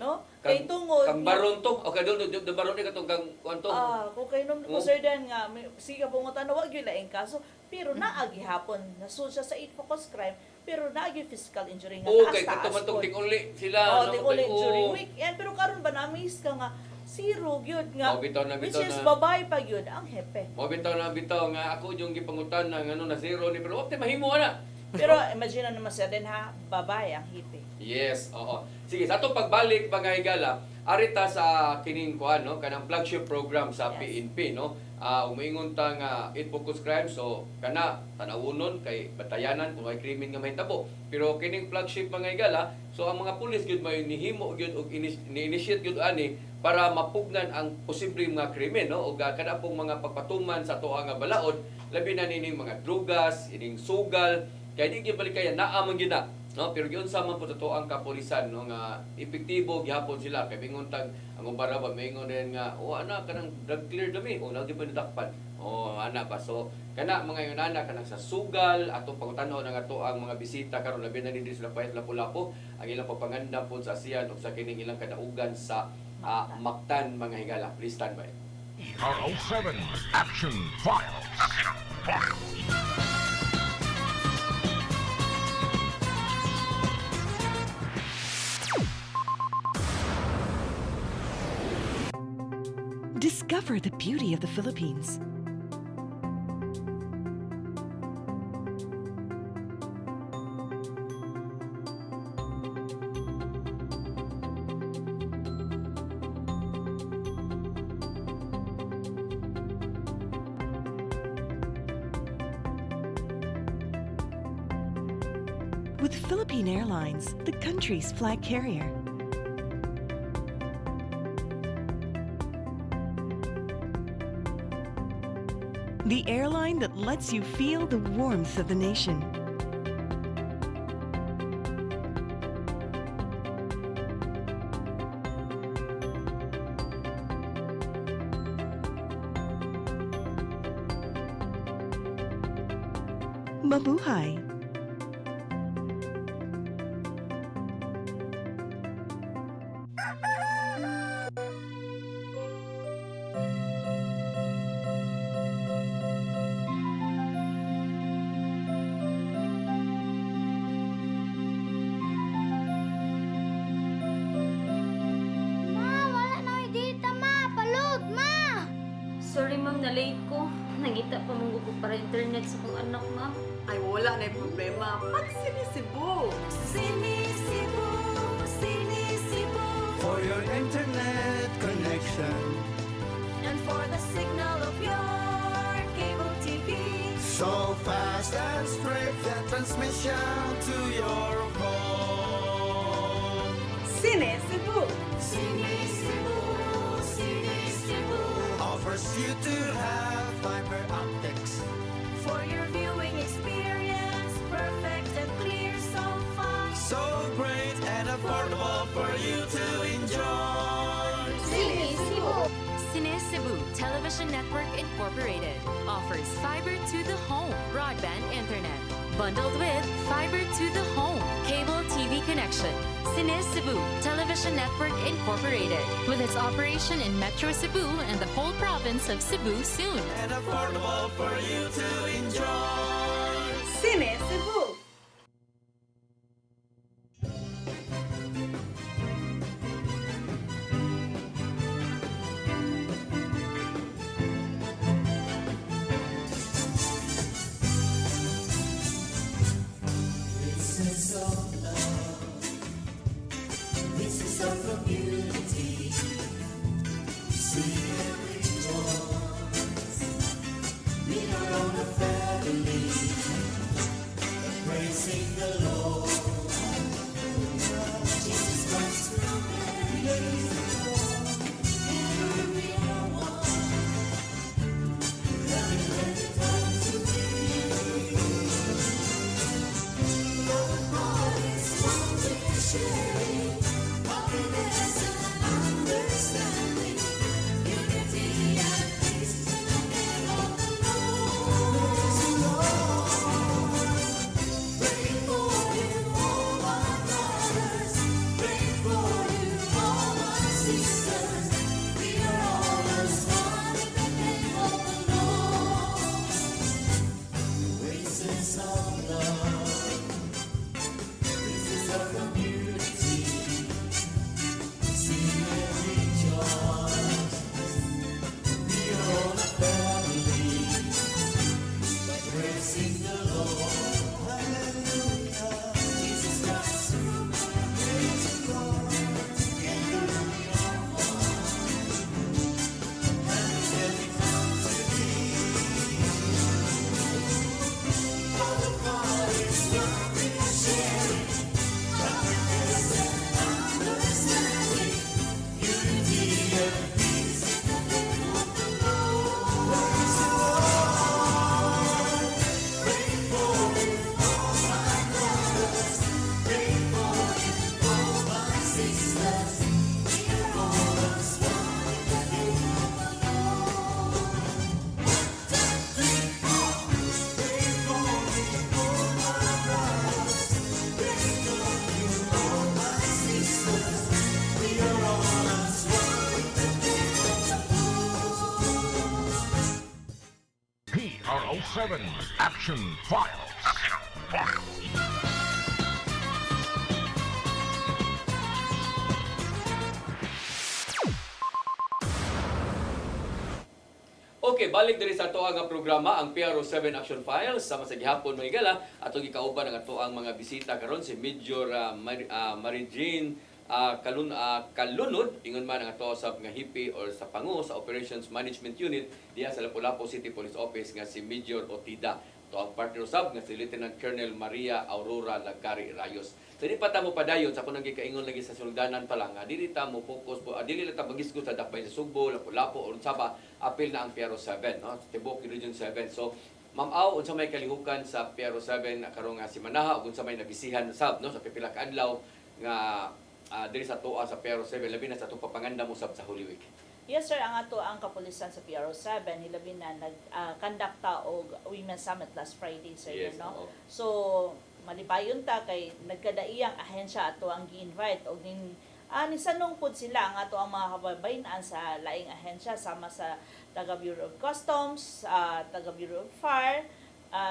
No? Kay tungod kang baron to o kadto do baron ni katong kang kwanto. kung kay nung Oh. sir din nga siga pungutan na wag gyud laing kaso pero naagi hapon nasul siya sa 8 focus crime pero naagi physical injury nga Okay, taas katong po. ting-uli sila Oh, tinguli Oo. during weekend pero karon ba na-miss ka nga zero gyud nga Oh, bitaw na, which bitaw is na. babae pa gyud ang hepe. Mo bitaw nga ako yung gipangutan ng na zero ni pero opti mahimo na. Pero imagine na naman sir din ha, babae ang hipe. Yes, oo. Sige, sa atong pagbalik mga higala, arita sa kining kuan no, kanang flagship program sa Yes. PNP no. Umiingon ta nga it focus crime so kana tanawunon kay batayanan kung may krimen nga mahitabo. Pero kining flagship mga higala, so ang mga pulis gyud may nihimo gyud og ni-initiate gyud ani para mapugnan ang posibleng mga krimen no ug kada pong mga pagpatuman sa tuwa nga balaod labi na nining mga drugas, ining sugal kay di gyud balik kaya naa man gyud na no pero giun sa man po totoo ang kapulisan no nga epektibo gihapon sila kay bingon tag ang ubara ba maingon din nga ana kanang drug clear dami o na di pa nadakpan ana ba so kana mga yunana kanang sa sugal atong pangutanaw ng ato ang mga bisita karon labi na dinhi sila payat lapu-lapu ang ilang pagpanganda po sa ASEAN ug sa kining ilang kadaugan sa Mactan mga higala. Please stand by. PRO7 Action Files. Discover the beauty of the Philippines. With Philippine Airlines, the country's flag carrier. The airline that lets you feel the warmth of the nation. Mabuhay! Ma, wala na may data, ma. Palud, ma. Sorry ma'am, na late ko. Nangita pa mong gusto para internet sa kong anak ma'am. Ay, wala na yung problema. Mag-sinisibo. Sinisibo, sinisibo. For your internet connection, And for the signal of your cable TV. so fast and straight that transmission to your home. Sinisibo. Sinisibo, sinisibo. Offers you to have fiber optics. For your viewing experience, perfect and clear so fast. So great and affordable for you to enjoy. Sinisibo. Cine Cebu Television Network Incorporated offers fiber to the home broadband internet bundled with fiber to the home cable TV connection. Cine Cebu Television Network Incorporated with its operation in Metro Cebu and the whole province of Cebu soon. And affordable for you to enjoy. Sinisibo. sharing, happiness and understanding, unity and peace in the name of the Lord. Pray for you, all my brothers. Pray for you, all my sisters. We are all as one in the name of the Lord. Oasis of love. This is our community. Sing and rejoice. We are all a family. Praising the Lord. Hallelujah. Jesus Christ. Praise the Lord. Together we are one. And together come to thee. For the God is love we are sharing. Happiness and understanding. Unity and peace in the name of the Lord. Praise the Lord. Pray for you, all my brothers. Pray for you, all my sisters. We are all as one in the name of the Lord. 1, 2, 3, 4. Pray for me, all my brothers. Pray for you, all my sisters. We are all as one in the name of the Lord. PRO7 Action Files. Okay, balik diri sa ato nga programa ang PRO7 Action Files sama sa gihapon mga igala atong gikauban ang ato ang mga bisita karon si Major Mary Jane Kalunod ingon man ang ato sa nga hipi or sa pangu sa Operations Management Unit diha sa Lapu-Lapu City Police Office nga si Major Otida. To ang partner usab nga si Lieutenant Colonel Maria Aurora Lagari Rayos. So di pa ta mo padayon sa kunang gikaingon lagi sa suldanan pa lang nga dili ta mo focus dili ta bagisgo sa Dakbay sa Sugbo, Lapu-Lapu or Saba apil na ang PRO7 no tibok Region 7. So Ma'am Au, unsa may kalihukan sa PRO7 karon nga si Manaha ug unsa may nabisihan sab no sa pipila ka adlaw nga diri sa tuwa sa PRO7 labi na sa atong papangandam usab sa Holy Week. Yes sir, ang ato ang kapulisan sa PRO7 hilabi na nag-conduct ta og Women's Summit last Friday sir Yes, no. oo. So malipayon ta kay nagkadaiyang ahensya ato ang gi-invite og nisanong pud sila ang ato ang mga kababayan sa laing ahensya sama sa taga Bureau of Customs, taga Bureau of Fire,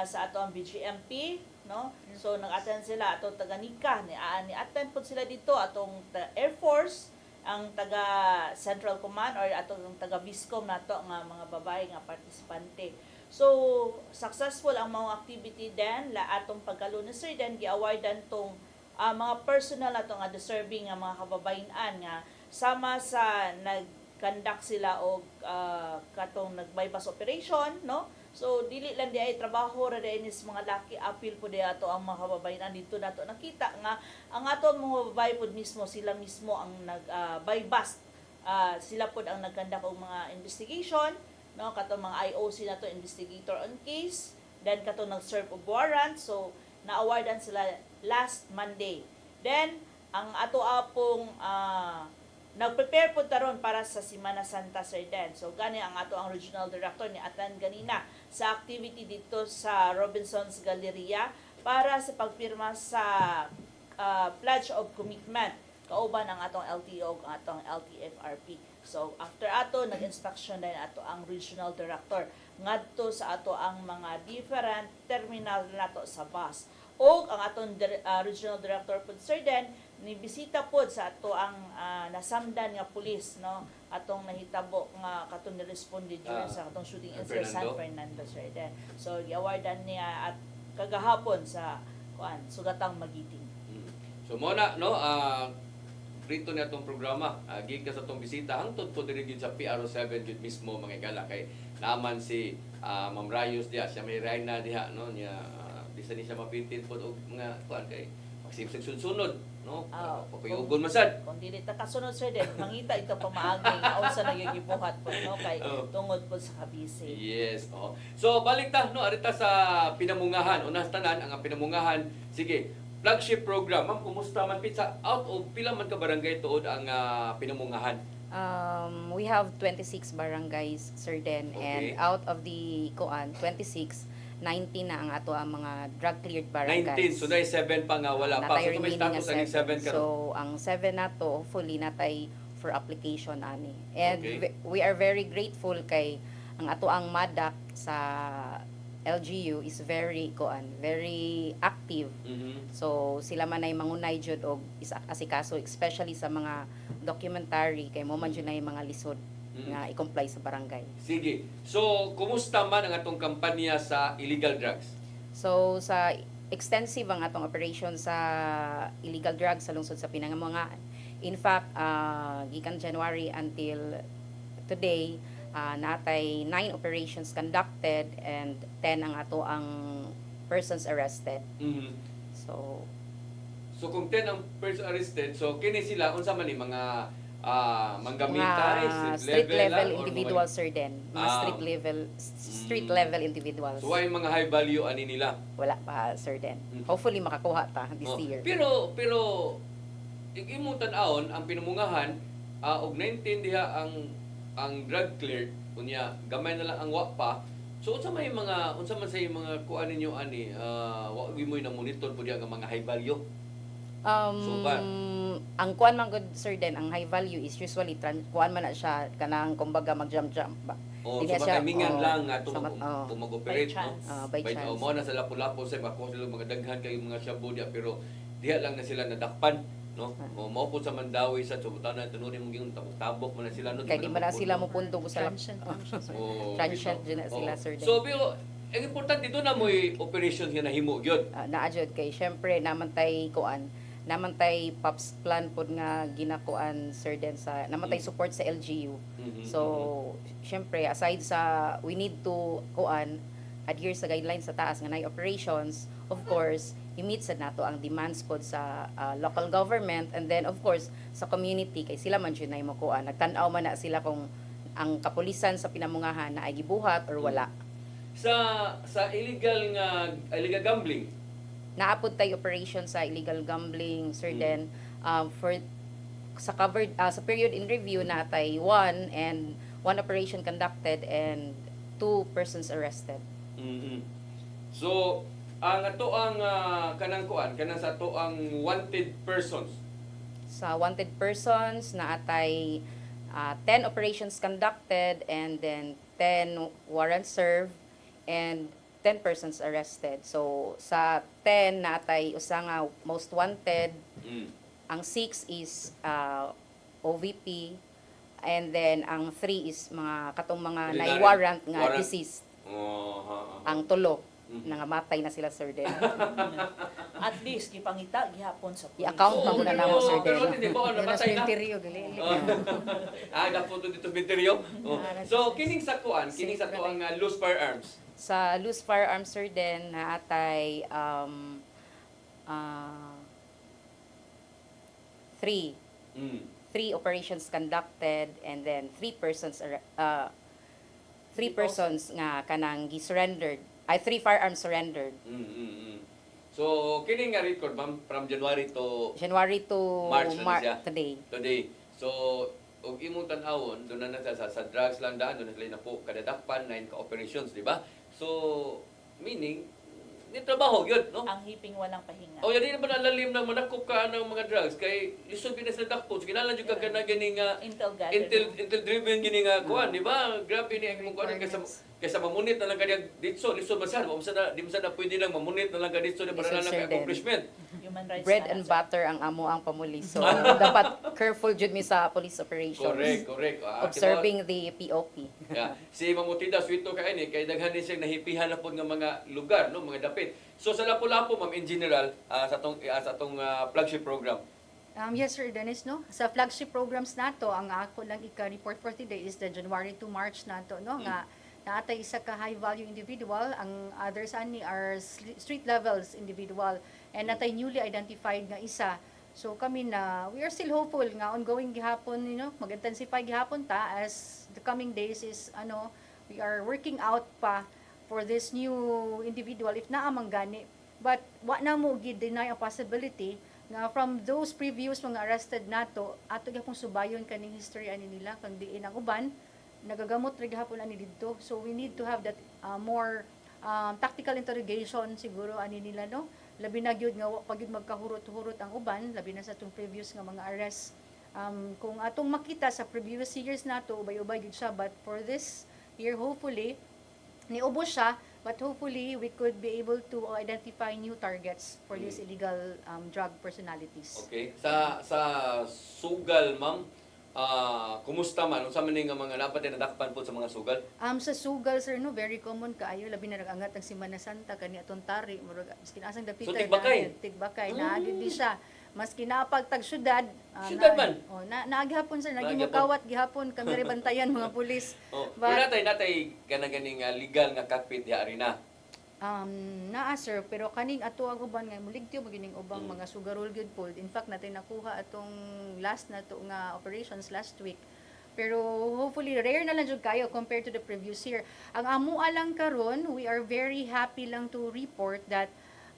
sa ato ang BGMP no. So nag-attend sila ato taga NICA ni attend pud sila dito atong Air Force, ang taga Central Command or atong taga Viscom nato nga mga babae nga partisipante. So successful ang mga activity den la atong pagkalunes sir den gi-awardan tong mga personal ato nga deserving nga mga kababayan nga sama sa nag-conduct sila og katong nag-bypass operation no. So dili lang di ay trabaho ra din is mga laki appeal po di ato ang mga kababayan dito nato nakita nga ang ato mga babae pud mismo sila mismo ang nag sila pud ang nagkandak og mga investigation no katong mga IOC nato investigator on case then katong nag-serve og warrant so na-awardan sila last Monday. Then ang ato apong nag-prepare po taron para sa Semana Santa sir den. So gani ang ato ang regional director ni attend ganina sa activity dito sa Robinson's Galleria para sa pagpirma sa pledge of commitment kauban ang atong LTO ug atong LTFRP. So after ato nag-inspection din ato ang regional director ngadto sa ato ang mga different terminal nato sa bus. O ang atong regional director po sir den ni bisita pod sa ato ang nasamdan nga pulis no atong nahitabo nga katong ni-responde during sa atong shooting incident sa San Fernando sir den. So gi-awardan niya at kagahapon sa Sugatang Magiting. So mo na no rito ni atong programa gikan sa atong bisita hangtod po diri gyud sa PRO7 gyud mismo mga igala kay naman si Ma'am Rayos diha siya may Reyna diha no niya bisan ni siya mapitin po og mga kuan kay magsipsig sunod no papayugon masad kung dili ta kasunod sir den mangita ito pamaagi nga unsa nagigibuhat po no kay tungod po sa kabisi. Yes so balik ta no arita sa pinamungahan unas tanan ang pinamungahan sige flagship program, ma'am, kumusta man pizza out of pila man ka barangay tuod ang pinamungahan? We have 26 barangays, Sir Den, and Okay. out of the 26, 19 na ang ato ang mga drug-cleared 19, barangays. so dahil 7 pa nga wala pa. Natay So, may remaining status nga ani 7 ka. So, ang 7 na to, fully natay for application ani. And Okay. we are very grateful kay ang ato ang MADAC sa LGU is very very active. Mhm. So sila man ay mangunay jud og asikaso, especially sa mga documentary kay mo man jud na mga lisod nga i-comply sa barangay. Sige. So, kumusta man ang atong kampanya sa illegal drugs? So sa extensive ang atong operation sa illegal drugs sa lungsod sa Pinangamongaan. In fact, gikan January until today, natay 9 operations conducted and 10 ang ato ang persons arrested. Mhm. So So kung 10 ang person arrested, so kini sila unsa man ni mga manggamitay, street level or individual, Sir Den. Mga street level individuals. So ay mga high value ani nila. Wala pa, Sir Den. Hopefully makakuha ta this year. Pero imong tan-awon ang pinumungahan og 19 diha ang drug cleared unya gamay na lang ang wa pa. So unsa man say mga kuan ninyo ani wa gyud mo na monitor pud nga mga high value. So ba? Ang kuan man good, Sir Den, ang high value is usually kuan man na siya kanang kumbaga mag-jump ba. Oh, Hindi so siya, timingan lang nga itong sa- mag-operate, By chance. no? By chance. Mo na sa lapu-lapu sa mako sila mga daghan kay mga shabu diya pero diha lang na sila nadakpan, no? O mao po sa Mandawi sa subutan na tununin mong yung tabok man na sila no. Kaya di man na sila mo pundog sa Transient, Oh, transient so- din na sila, Sir Den. So pero ang importante dito na mo'y operations nga nahimo gyud. Naadjud kay syempre namantay kuan namantay pops plan pod nga ginakuan, Sir Den, sa namantay support sa LGU. So syempre aside sa we need to kuan adhere sa guidelines sa taas nga nay operations, of course i-meet sa nato ang demands pod sa local government and then of course sa community kay sila man jud nay mo kuan nagtan-aw man na sila kung ang kapulisan sa pinamungahan na ay gibuhat or wala. Sa illegal gambling. Naapod tay operation sa illegal gambling, Sir Den, for sa covered sa period in review natay 1 operation conducted and 2 persons arrested. Mhm. So ang ato ang kanang sa ato ang wanted persons. Sa wanted persons naatay 10 operations conducted and then 10 warrants served and 10 persons arrested. So sa 10 natay usa nga most wanted. Ang 6 is OVP and then ang 3 is mga katong mga nay warrant nga deceased. Ang tulo nangamatay na sila, Sir Den. At least gipangita gihapon sa police. I-account pa muna namo, Sir Den. Pero hindi ba namatay na? Cemetery gali. Dapat dito binteryo. So kining sa to ang loose firearms. Sa loose firearms, Sir Den, naatay 3 operations conducted and then 3 persons nga kanang gi-surrendered. 3 firearms surrendered. So kining nga record ma'am from January to March siya. today. So og imong tan-awon doon na sa drugs lang daan doon na sila na po kadadakpan 9 ka operations, di ba? So meaning ni trabaho gyud, no? Ang hiping walang pahinga. O yan din naman alalim na manakop ka ng mga drugs kay lisod binas na dakpo. Kinalan jud ka kana gani nga intel driven gini nga kuan, di ba? Grabe ni ang imong kuan kaysa mamunit na lang kanya dito, lisod masad, di man sana pwede lang mamunit na lang dito para na lang accomplishment. Human rights Bread and butter ang amo ang pamuli. So dapat careful jud mi sa police operations. Correct. Observing the POP. Yeah. Si Mamutida swito kay ni kay daghan ni siya nahipihan na pod nga mga lugar, no, mga dapit. So sa Lapu-Lapu ma'am in general sa atong flagship program. Yes, Sir Dennis, no? Sa flagship programs nato, ang ako lang ika-report for today is the January to March nato, no? Nga naatay isa ka high value individual, ang others ani are street levels individual, and natay newly identified nga isa. So kami we are still hopeful nga ongoing gihapon, mag-intensify gihapon ta as the coming days is we are working out pa for this new individual if naa man gani But wa na mo gi-deny ang possibility nga from those previous mga arrested nato, ato gyapon subayon kaning history ani nila kang diin ang uban nagagamot ra gihapon ani didto. So we need to have that more tactical interrogation siguro ani nila, no? Labi na gyud nga wa pa gyud magkahurot-hurot ang uban, labi na sa atong previous nga mga arrest. Kung atong makita sa previous years nato ubay-ubay gyud siya, but for this year hopefully niubos siya, but hopefully we could be able to identify new targets for these illegal drug personalities. Okay. Sa sugal, ma'am, kumusta man? Unsa man nga mga dapat nadakpan po sa mga sugal? Sa sugal, sir, no, very common kaayo, labi na nag-angat ang Semana Santa, kani atong tari, murag, maski asang dapitay. So, tigbakay? Tigbakay, naagid di siya. Maski naapag tag syudad. Syudad man? Naagihapon, sir, naging Naagihapon. mukawat gihapon, kami rin bantayan mga pulis. Pero natay ganing legal nga cockpit di arena. Naa, sir, pero kaning ato ang uban nga muligtiyo magining ubang mga sugarol gyud po. In fact, natin nakuha atong last na to nga operations last week. Pero hopefully rare na lang jud kayo compared to the previous year. Ang amua lang karon, we are very happy lang to report that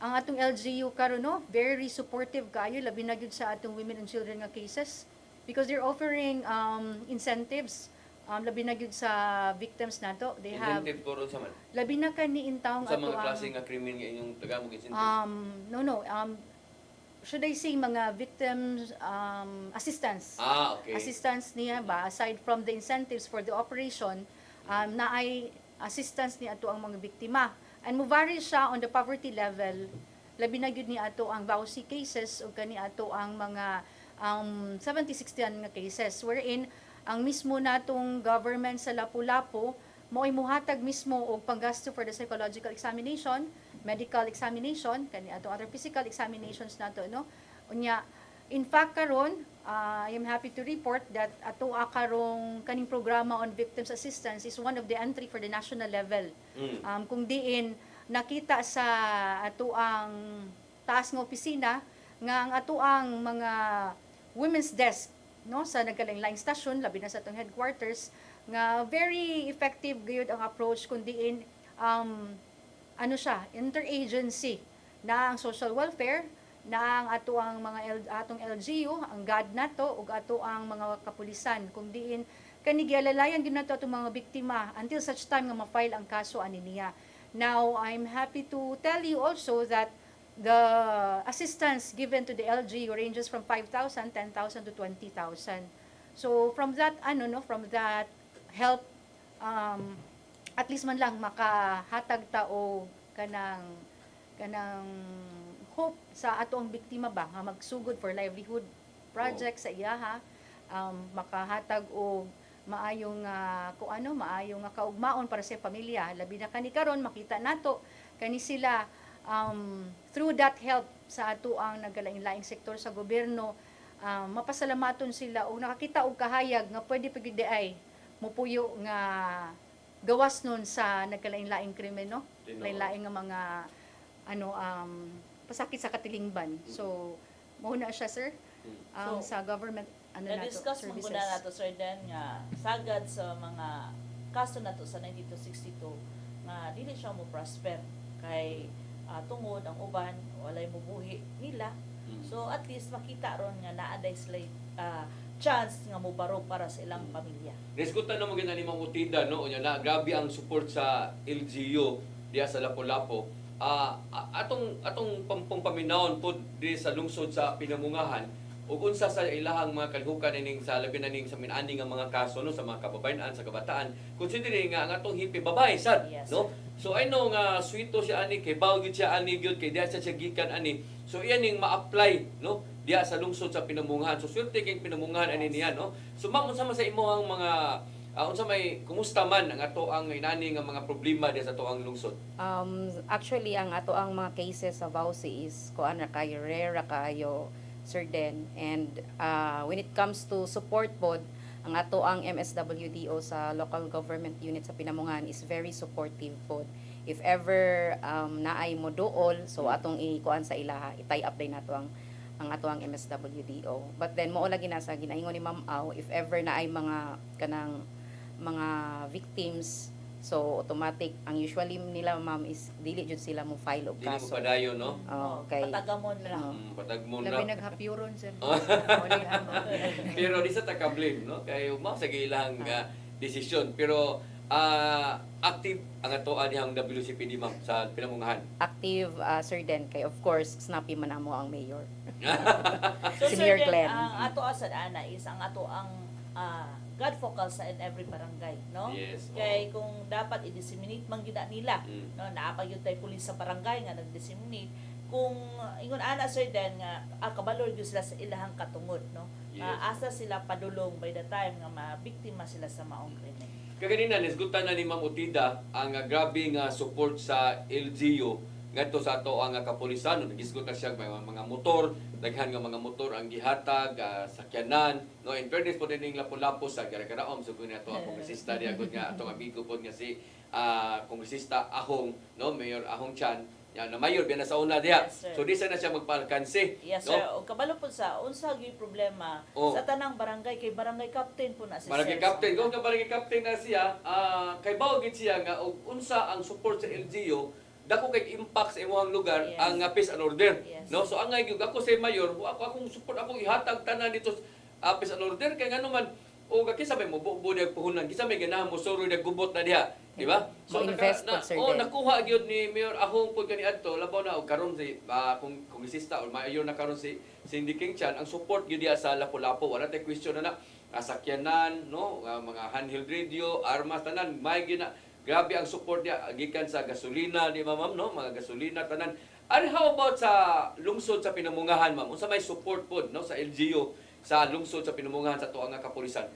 ang atong LGU karon, no, very supportive kayo labi na gyud sa atong women and children nga cases because they're offering incentives labi na gyud sa victims nato. They have Incentive ko ron sa man. labi na kani intawong Sa ato mga ang klase nga krimen nga inyong tagamog incentive. should I say mga victims assistance. Okay. Assistance niya ba aside from the incentives for the operation, na ay assistance ni ato ang mga biktima. And mo vary siya on the poverty level. Labi na gyud ni ato ang VAUSI cases o kani ato ang mga 70-60 nga cases wherein ang mismo natong government sa Lapu-Lapu mo'y muhatag mismo og panggasto for the psychological examination, medical examination, kani ato other physical examinations nato, no? Unya, in fact karon, I am happy to report that ato karong kaning programa on victims assistance is one of the entry for the national level. Kung diin nakita sa ato ang taas nga opisina nga ang ato ang mga women's desk, no, sa nagkalain-laing station labi na sa atong headquarters nga very effective gayud ang approach kun diin ano siya, interagency na ang social welfare, na ang ato ang mga atong LGU, ang GAD nato ug ato ang mga kapulisan kung diin kani gialalayan gyud nato atong mga biktima until such time nga ma-file ang kaso ani niya. Now, I'm happy to tell you also that the assistance given to the LGU ranges from 5,000, 10,000 to 20,000. So from that from that help at least man lang makahatag ta og kanang hope sa atong biktima ba nga magsugod for livelihood project sa iyaha, makahatag og maayong maayong kaugmaon para sa pamilya. Labi na kani karon makita nato kani sila through that help sa ato ang nagkalain-laing sektor sa gobyerno, mapasalamaton sila og nakakita og kahayag nga pwede pagid ay mupuyo nga gawas nun sa nagkalain-laing krimen, no? Lain-laing nga mga pasakit sa katilingban. So mao na siya, sir. Sa government na-discuss mo na nato, sir, Dan, nga sagad sa mga kaso nato sa 9262 nga dili siya mo prosper kay tungod ang uban walay mubuhi nila. So at least makita ron nga naaday sila chance nga mobarog para sa ilang pamilya. Diskutan na mo gina ni Ma'am Utida, no? Unya na grabe ang support sa LGU diya sa Lapu-Lapu. Atong paminawon po di sa lungsod sa Pinamungahan ug unsa sa ilahang mga kalihukan ining sa labi na ning sa minani nga mga kaso, no, sa mga kababayan sa kabataan, considering nga ang atong hipi babae sad, no? So I know nga sweeto siya ani kay bawo gyud siya ani gyud kay diha siya gikan ani. So iyan ning ma-apply, no, diha sa lungsod sa Pinamungahan. So swerte kay Pinamungahan ani niya, no? So ma'am, unsa man sa imong mga unsa may kumusta man ang ato ang inani nga mga problema diha sa ato ang lungsod? Actually ang ato ang mga cases sa VAUSI is kuan ra kayo rare ra kayo, Sir Den. And when it comes to support pod, ang ato ang MSWDO sa local government unit sa Pinamungahan is very supportive pod. If ever naay mo dool, so atong ikuan sa ilaha, i-tie up din nato ang ato ang MSWDO. But then mo lagi na sa ginaingon ni Ma'am Aw, if ever naay mga kanang mga victims So automatic ang usually nila ma'am is dili jud sila mo file og Dili mo kaso. padayon, no? Okay. Patagamon lang. Patagmon Labi na. naghapyuron sir. Pero di sa taka-blame, no? Kay mao sa ilang desisyon. Pero active ang atoan niyang WCPD ma'am sa pinamungahan. Active Sir Den kay of course snappy man amo ang mayor. So Si sir, Mayor then, Glenn. ang ato asad ana is ang ato ang God focal sa in every barangay, no? Yes, Kay kung dapat i-disseminate man gyud nila, Mm. no, naapag yun tayo pulis sa barangay nga nag-disseminate, kung ingon ana sir den nga kabalor gyud sila sa ilahang katungod, no? Yes. Asa sila padulong by the time nga mabiktima sila sa maong krimen. Kaganina, nisgutan na ni Ma'am Utida ang grabe nga support sa LGU ngadto sa ato ang kapulisan. Nagisgot na siya mga motor, daghan nga mga motor ang gihatag, sakyanan. No, in fairness po din lapu-lapu sa Garagaraom, so na ato ang kongresista diya gud nga atong amigo po nga si kongresista Ahong, no, Mayor Ahong Chan. Yan, na mayor biya na sa una diya. Yes, sir. So di na siya magpalkansi. Yes no? sir, o kabalo po sa unsa gyud problema Oh. sa tanang barangay kay barangay captain po na si Barangay Sir captain, Sangka. kung ka barangay captain na siya, kay bawagit siya nga og unsa ang support sa LGU, dako kay impact sa imong lugar Yes. ang peace and order. Yes. No, so angay gyud ako sa mayor, akong support akong ihatag tanan dito peace and order kay ngano man o kinsa may mububo dag puhunan, kinsa may ganahan mo suro dag gubot na diha, di ba? Mo-invest po, Sir Den. nakuha gyud ni Mayor Ahong pud kaniadto labaw na og karon si kung kongresista or mayor na karon si Cindy King Chan ang support gyud diha sa Lapu-Lapu. Wala tay question na sakyanan, no, mga handheld radio, armas tanan, may gina grabe ang support niya gikan sa gasolina, di ba ma'am, no? Mga gasolina tanan. And how about sa lungsod sa Pinamungahan, ma'am? Unsa may support pod no sa LGU sa lungsod sa Pinamungahan sa tuang nga kapulisan?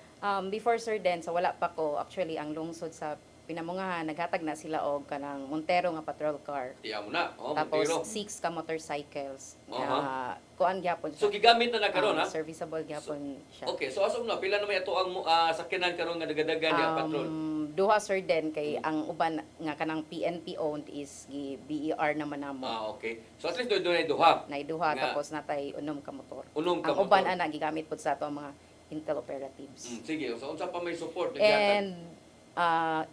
Before Sir Den, sa wala pa ko, actually, ang lungsod sa Pinamungahan, naghatag na sila og kanang Montero nga patrol car. Tiya mo na, Tapos, Montero. 6 ka motorcycles. Aha. Kuan gyapon So gigamit na karon ha? Serviceable gyapon siya. Okay, so asum na pila na may ato ang sakyanan karon nga dagadagan diha patrol. Duha Sir Den, kay ang uban nga kanang PNP owned is BER naman namo. Okay. So at least doon ay duha. Naiduha, Nga. tapos natay unom ka motor. Unom ka Ang uban motor. ana gigamit pud sa ato ang mga intel operatives. Sige, so unsa pa may support And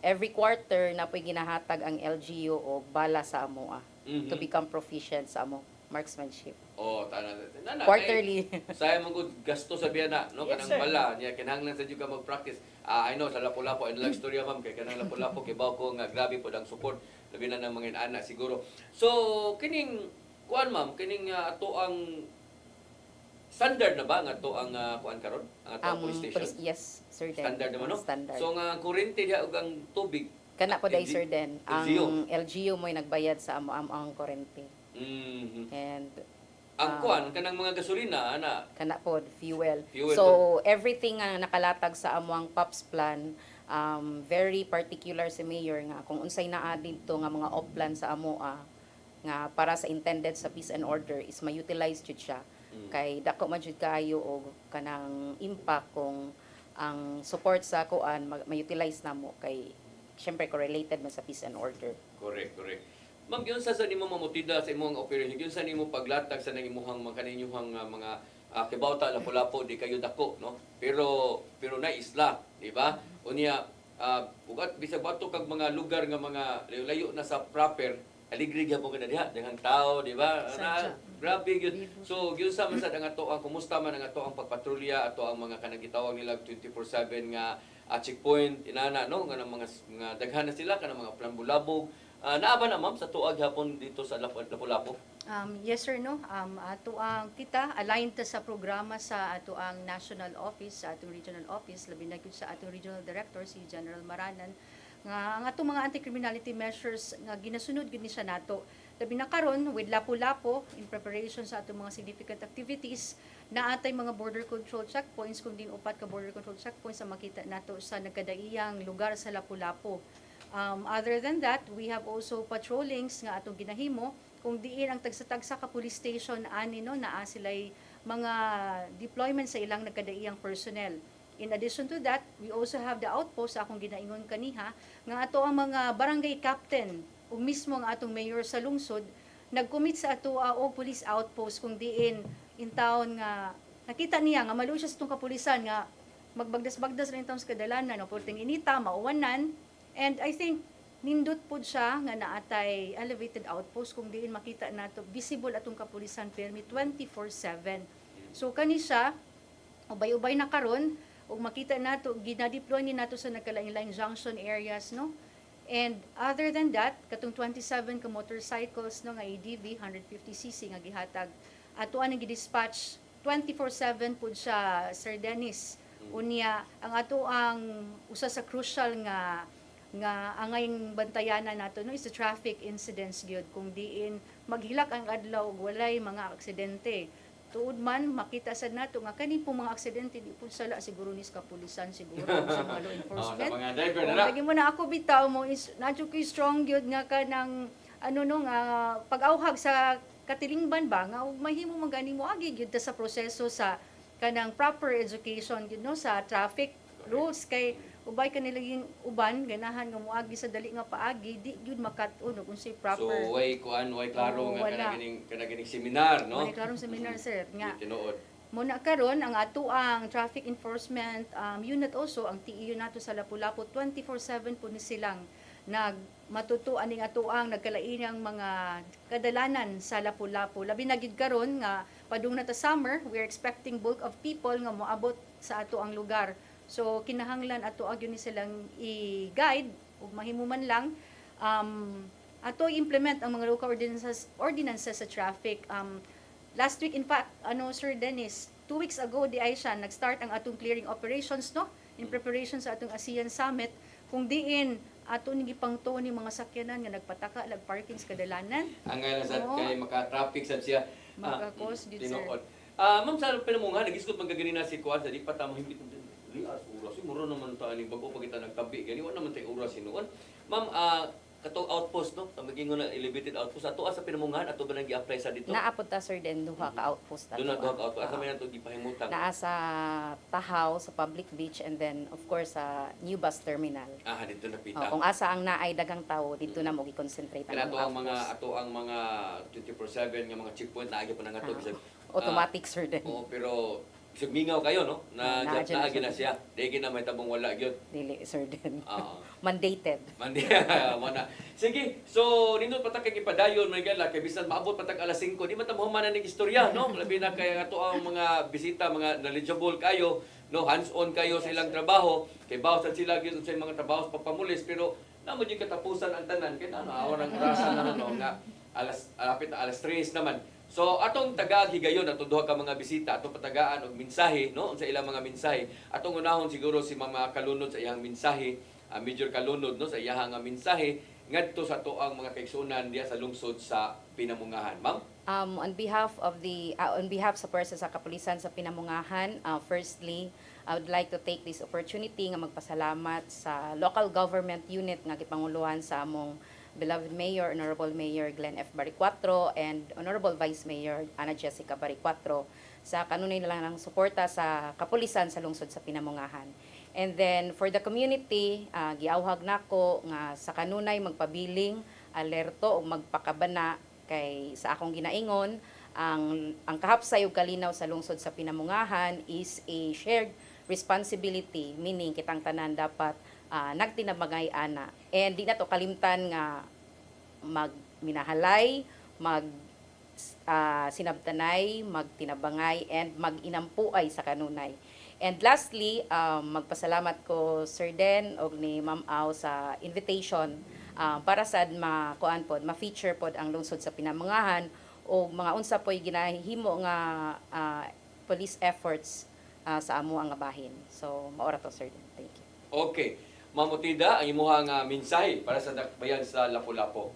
every quarter na po'y ginahatag ang LGU o bala sa amoa Mhm. to become proficient sa amo marksmanship. Oh, tanan. Quarterly. Saya man gud gasto sa biyana, no? Yes, Kanang sir. bala, niya kinahanglan sa jud ka mag-practice. I know sa Lapu-Lapu and lang storya ma'am kay kanang Lapu-Lapu kay bawo ko nga grabe pod ang support labi na ng mga anak siguro. So kining kuan ma'am, kining ato ang standard na ba nga ato ang kuan karon? Ang ato ang police station? Yes, Sir Den. Standard naman, no? Standard. So nga kurente diha ug ang tubig. Kana po day LG Sir Den. Ang LGU. LGU mo'y nagbayad sa ang kurente. Mhm. And Ang kuan kanang mga gasolina ana. kana po fuel. Fuel So everything nga nakalatag sa amuang POPs plan, very particular si Mayor nga kung unsay naa dito nga mga off-plan sa amoa nga para sa intended sa peace and order is ma-utilize jud siya. Kay dako man jud kaayo og kanang impact kung ang support sa kuan ma-utilize namo kay syempre correlated man sa peace and order. Correct, correct. Ma'am, yun sa nimo mamutida sa imong operation, yun sa nimo paglatag sa nang imuhang mga kaninyuhang mga kibawta Lapu-Lapu di kayo dako, no? Pero na isla, di ba? Unya ugat bisag bato kag mga lugar nga mga layo-layo na sa proper aligri gyapon kada diha dengan tao, di ba? Grabe gyud. So gyud sa man sad ang ato ang kumusta man ang ato ang pagpatrolya ato ang mga kanang gitawag nila 24/7 nga checkpoint inana no nga mga daghan na sila kanang mga plambulabog. Naaba na ma'am sa tuag hapon dito sa Lapu-Lapu. Yes sir no. Ato ang kita aligned ta sa programa sa ato ang national office, sa atong regional office, labi na gyud sa atong regional director si General Maranan nga ang atong mga anti-criminality measures nga ginasunod gid ni siya nato. Labi na karon with Lapu-Lapu in preparation sa atong mga significant activities na atay mga border control checkpoints kung din upat ka border control checkpoints sa makita nato sa nagkadaiyang lugar sa Lapu-Lapu. Other than that, we have also patrollings nga atong ginahimo kung diin ang tagsa-tagsa ka police station ani no naa sila'y mga deployment sa ilang nagkadaiyang personnel. In addition to that, we also have the outpost akong ginaingon kaniha nga ato ang mga barangay captain ug mismo ang atong mayor sa lungsod nag-commit sa ato og police outpost kung diin in town nga nakita niya nga malo siya sa itong kapulisan nga magbagdas-bagdas rin taon sa kadalanan no porting inita mauwanan And I think nindot po siya nga naatay elevated outpost kung diin makita nato visible atong kapulisan permit 24/7. So kani siya ubay-ubay na karon ug makita nato ginadeploy ni nato sa nagkalain-laing junction areas no. And other than that, katong 27 ka motorcycles no nga ADV 150cc nga gihatag atoan ang gidispatch 24/7 pud siya, Sir Dennis. Unya ang ato ang usa sa crucial nga angayng bantayanan nato no is the traffic incidents gyud kung diin maghilak ang adlaw ug walay mga aksidente. Tuod man makita sad nato nga kani pong mga aksidente di pud sala siguro nis kapulisan siguro sa mga law enforcement. Sa mga driver na Lagi mo na ako bitaw mo is nadyo kay strong gyud nga kanang ano no nga pag-awhag sa katilingban ba nga ug mahimo man gani mo agi gyud ta sa proseso sa kanang proper education gyud no sa traffic rules kay ubay kanilang uban ganahan nga moagi sa dali nga paagi di gyud makat-on kung say proper. So way klaro Oo, nga wala. kanang seminar no. Wala klarong seminar sir nga. Tinuod. Muna karon ang ato ang traffic enforcement unit also ang TEU nato sa Lapu-Lapu 24/7 po ni silang matutuan ning ato ang nagkalainang mga kadalanan sa Lapu-Lapu. Labi na gid karon nga padung na ta summer, we're expecting bulk of people nga moabot sa ato ang lugar. So kinahanglan ato agyo ni silang i-guide ug mahimo man lang ato i-implement ang mga local ordinances sa traffic. Last week in fact Sir Dennis 2 weeks ago di ay siya nag-start ang atong clearing operations no in preparation sa atong ASEAN Summit kung diin ato ni gipangto ni mga sakyanan nga nagpataka lag parking sa kadalanan. Ang nga sad Oo. kay maka-traffic sad siya. Maka-cause gid, sir. Tinuod. Ma'am sa pinamungan nagisgot man gagani na si kuan sa di pa ta mo himbit lias oras muro naman ta ani bago pa kita nagtabi gani wa naman tay oras sinuon. Ma'am katong outpost no magingon na elevated outpost ato sa pinamungan ato ba nang gi-apply sa dito? Naapod ta sir den duha ka outpost Doon na duha ka outpost asa may nato gipahimutan. Naa sa Tahaw sa Public Beach and then of course sa New Bus Terminal. Dito na pita. Kung asa ang naay dagang tawo dito na mo gi-concentrate Kaya ang ato ang mga 24/7 nga mga checkpoint na agi pa nang ato bisag automatic sir den. Oo, pero bisag mingaw kayo no na Naadyan na naagi na siya. siya. Dili na may tabong wala gyud. Dili sir den. Oo. Mandated. Mandi mo na. Sige, so nindot patak kay ipadayon may gala kay bisan maabot patak alas 5 di man ta mahuman ning istorya no labi na kay ato ang mga bisita mga knowledgeable kayo no hands-on kayo sa ilang trabaho kay bawas sila gyud sa mga trabaho sa papamulis pero namo di katapusan ang tanan kay ano awan ang orasan na no nga alapit na alas 3 naman. So atong taga-higayon atong duha ka mga bisita atong patagaan og mensahe no sa ilang mga mensahe atong unahon siguro si Mama Kalunod sa iyang mensahe Major Kalunod no sa iyang nga mensahe ngadto sa tuang mga kaigsunan diya sa lungsod sa Pinamungahan. Ma'am? On behalf sa pwersa sa kapulisan sa Pinamungahan, firstly, I would like to take this opportunity nga magpasalamat sa local government unit nga gipanguluhan sa among beloved Mayor, Honorable Mayor Glenn F. Baricuatro and Honorable Vice Mayor Ana Jessica Baricuatro sa kanunay na lang ng suporta sa kapulisan sa lungsod sa Pinamungahan. And then for the community, giawhag nako nga sa kanunay magpabiling, alerto o magpakabana kay sa akong ginaingon ang kahapsay ug kalinaw sa lungsod sa Pinamungahan is a shared responsibility, meaning kitang tanan dapat nagtinabangay ana. And di na to kalimtan nga magminahalay, sinabtanay, magtinabangay, and mag-inampuay sa kanunay. And lastly, magpasalamat ko Sir Den og ni Ma'am Au sa invitation para sad ma-feature pod ang lungsod sa Pinamungahan o mga unsa po'y ginahimo nga police efforts sa amo ang bahin. So maora to Sir Den. Thank you. Okay. Ma'am Otida, ang imuhang mensahe para sa dakbayan sa Lapu-Lapu.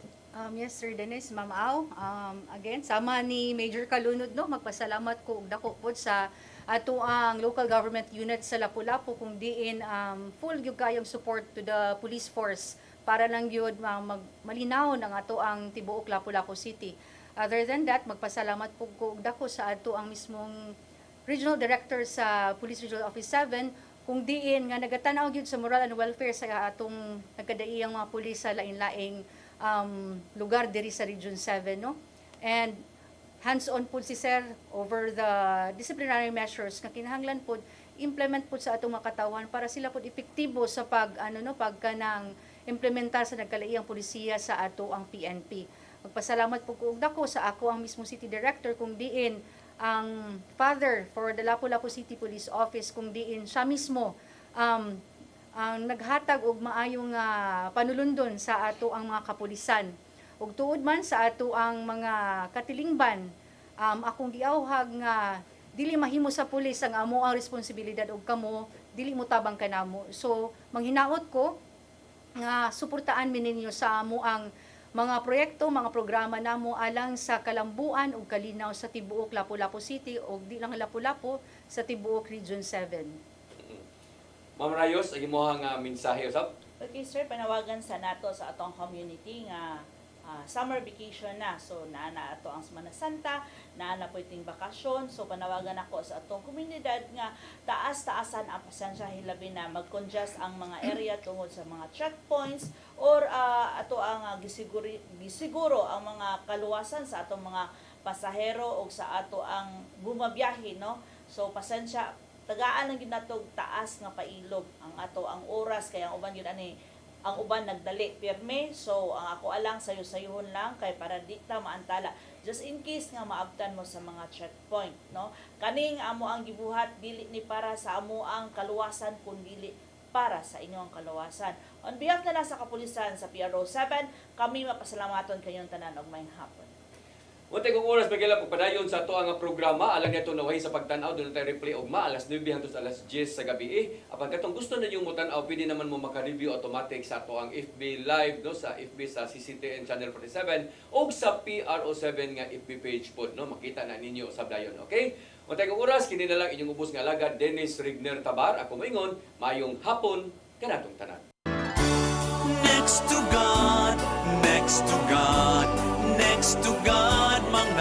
Yes, Sir Dennis, Ma'am Au. Again, sama ni Major Kalunod, no, magpasalamat ko og dako pod sa ato ang local government unit sa Lapu-Lapu kung diin full gyud kayong support to the police force para lang gyud malinaw ang ato ang tibuok Lapu-Lapu City. Other than that, magpasalamat po ko og dako sa ato ang mismong Regional Director sa Police Regional Office 7 kung diin nga nagatanaw gyud sa moral and welfare sa atong nagkadaiyang mga pulis sa lain-laing lugar diri sa Region 7 no. And hands-on po si Sir over the disciplinary measures nga kinahanglan po implement po sa atong makatawan para sila po epektibo sa pagkanang implementar sa nagkalaiyang polisiya sa ato ang PNP. Magpasalamat po ko dako sa ako ang mismo City Director kung diin ang father for the Lapu-Lapu City Police Office kung diin siya mismo ang naghatag og maayong panulundon sa ato ang mga kapulisan. Ug tuod man sa ato ang mga katilingban, akong giawhag nga dili mahimo sa pulis ang amo ang responsibilidad ug kamo dili mo tabang kanamo. So manghinaot ko nga suportaan mi ninyo sa amo ang mga proyekto, mga programa namo alang sa kalambuan ug kalinaw sa tibuok Lapu-Lapu City ug di lang Lapu-Lapu sa tibuok Region 7. Ma'am Rayos, ang imong mensahe usab? Okay sir, panawagan sa nato sa atong community nga summer vacation na. So naana ato ang Semana Santa, naana po iting bakasyon. So panawagan ako sa atong komunidad nga taas-taasan ang pasensya hilabi na mag-congest ang mga area tungod sa mga checkpoints or ato ang gisiguro ang mga kaluwasan sa atong mga pasahero o sa ato ang bumabiyahe, no? So pasensya, tagaan ang ginatog taas nga pailog ang ato ang oras kaya ang uban gyud ani ang uban nagdali pirme. So ang ako alang sayo-sayuhon lang kay para di ta maantala just in case nga maabtan mo sa mga checkpoint, no? Kaning amo ang gibuhat dili ni para sa amo ang kaluwasan kun dili para sa inyong kaluwasan. On behalf na lang sa kapulisan sa PRO 7, kami mapasalamaton kayong tanan og maayong hapon. Untay kong oras pagkila pagpadayon sa ato ang programa alang nito nawahi sa pagtan-aw doon tayo replay ugma alas 9 hangtod alas 10 sa gabi. Apan katong gusto ninyong mo tan-aw pwede naman mo maka-review automatic sa ato ang FB live, no, sa FB sa CCTN Channel 47 ug sa PRO7 nga FB page pod, no, makita na ninyo sa dayon. Okay? Untay kong oras kini na lang inyong ubos nga alagad Dennis Rigner Tabar. Ako moingon mayong hapon kanatong tanan. Next to God, next to God, next to God, Mang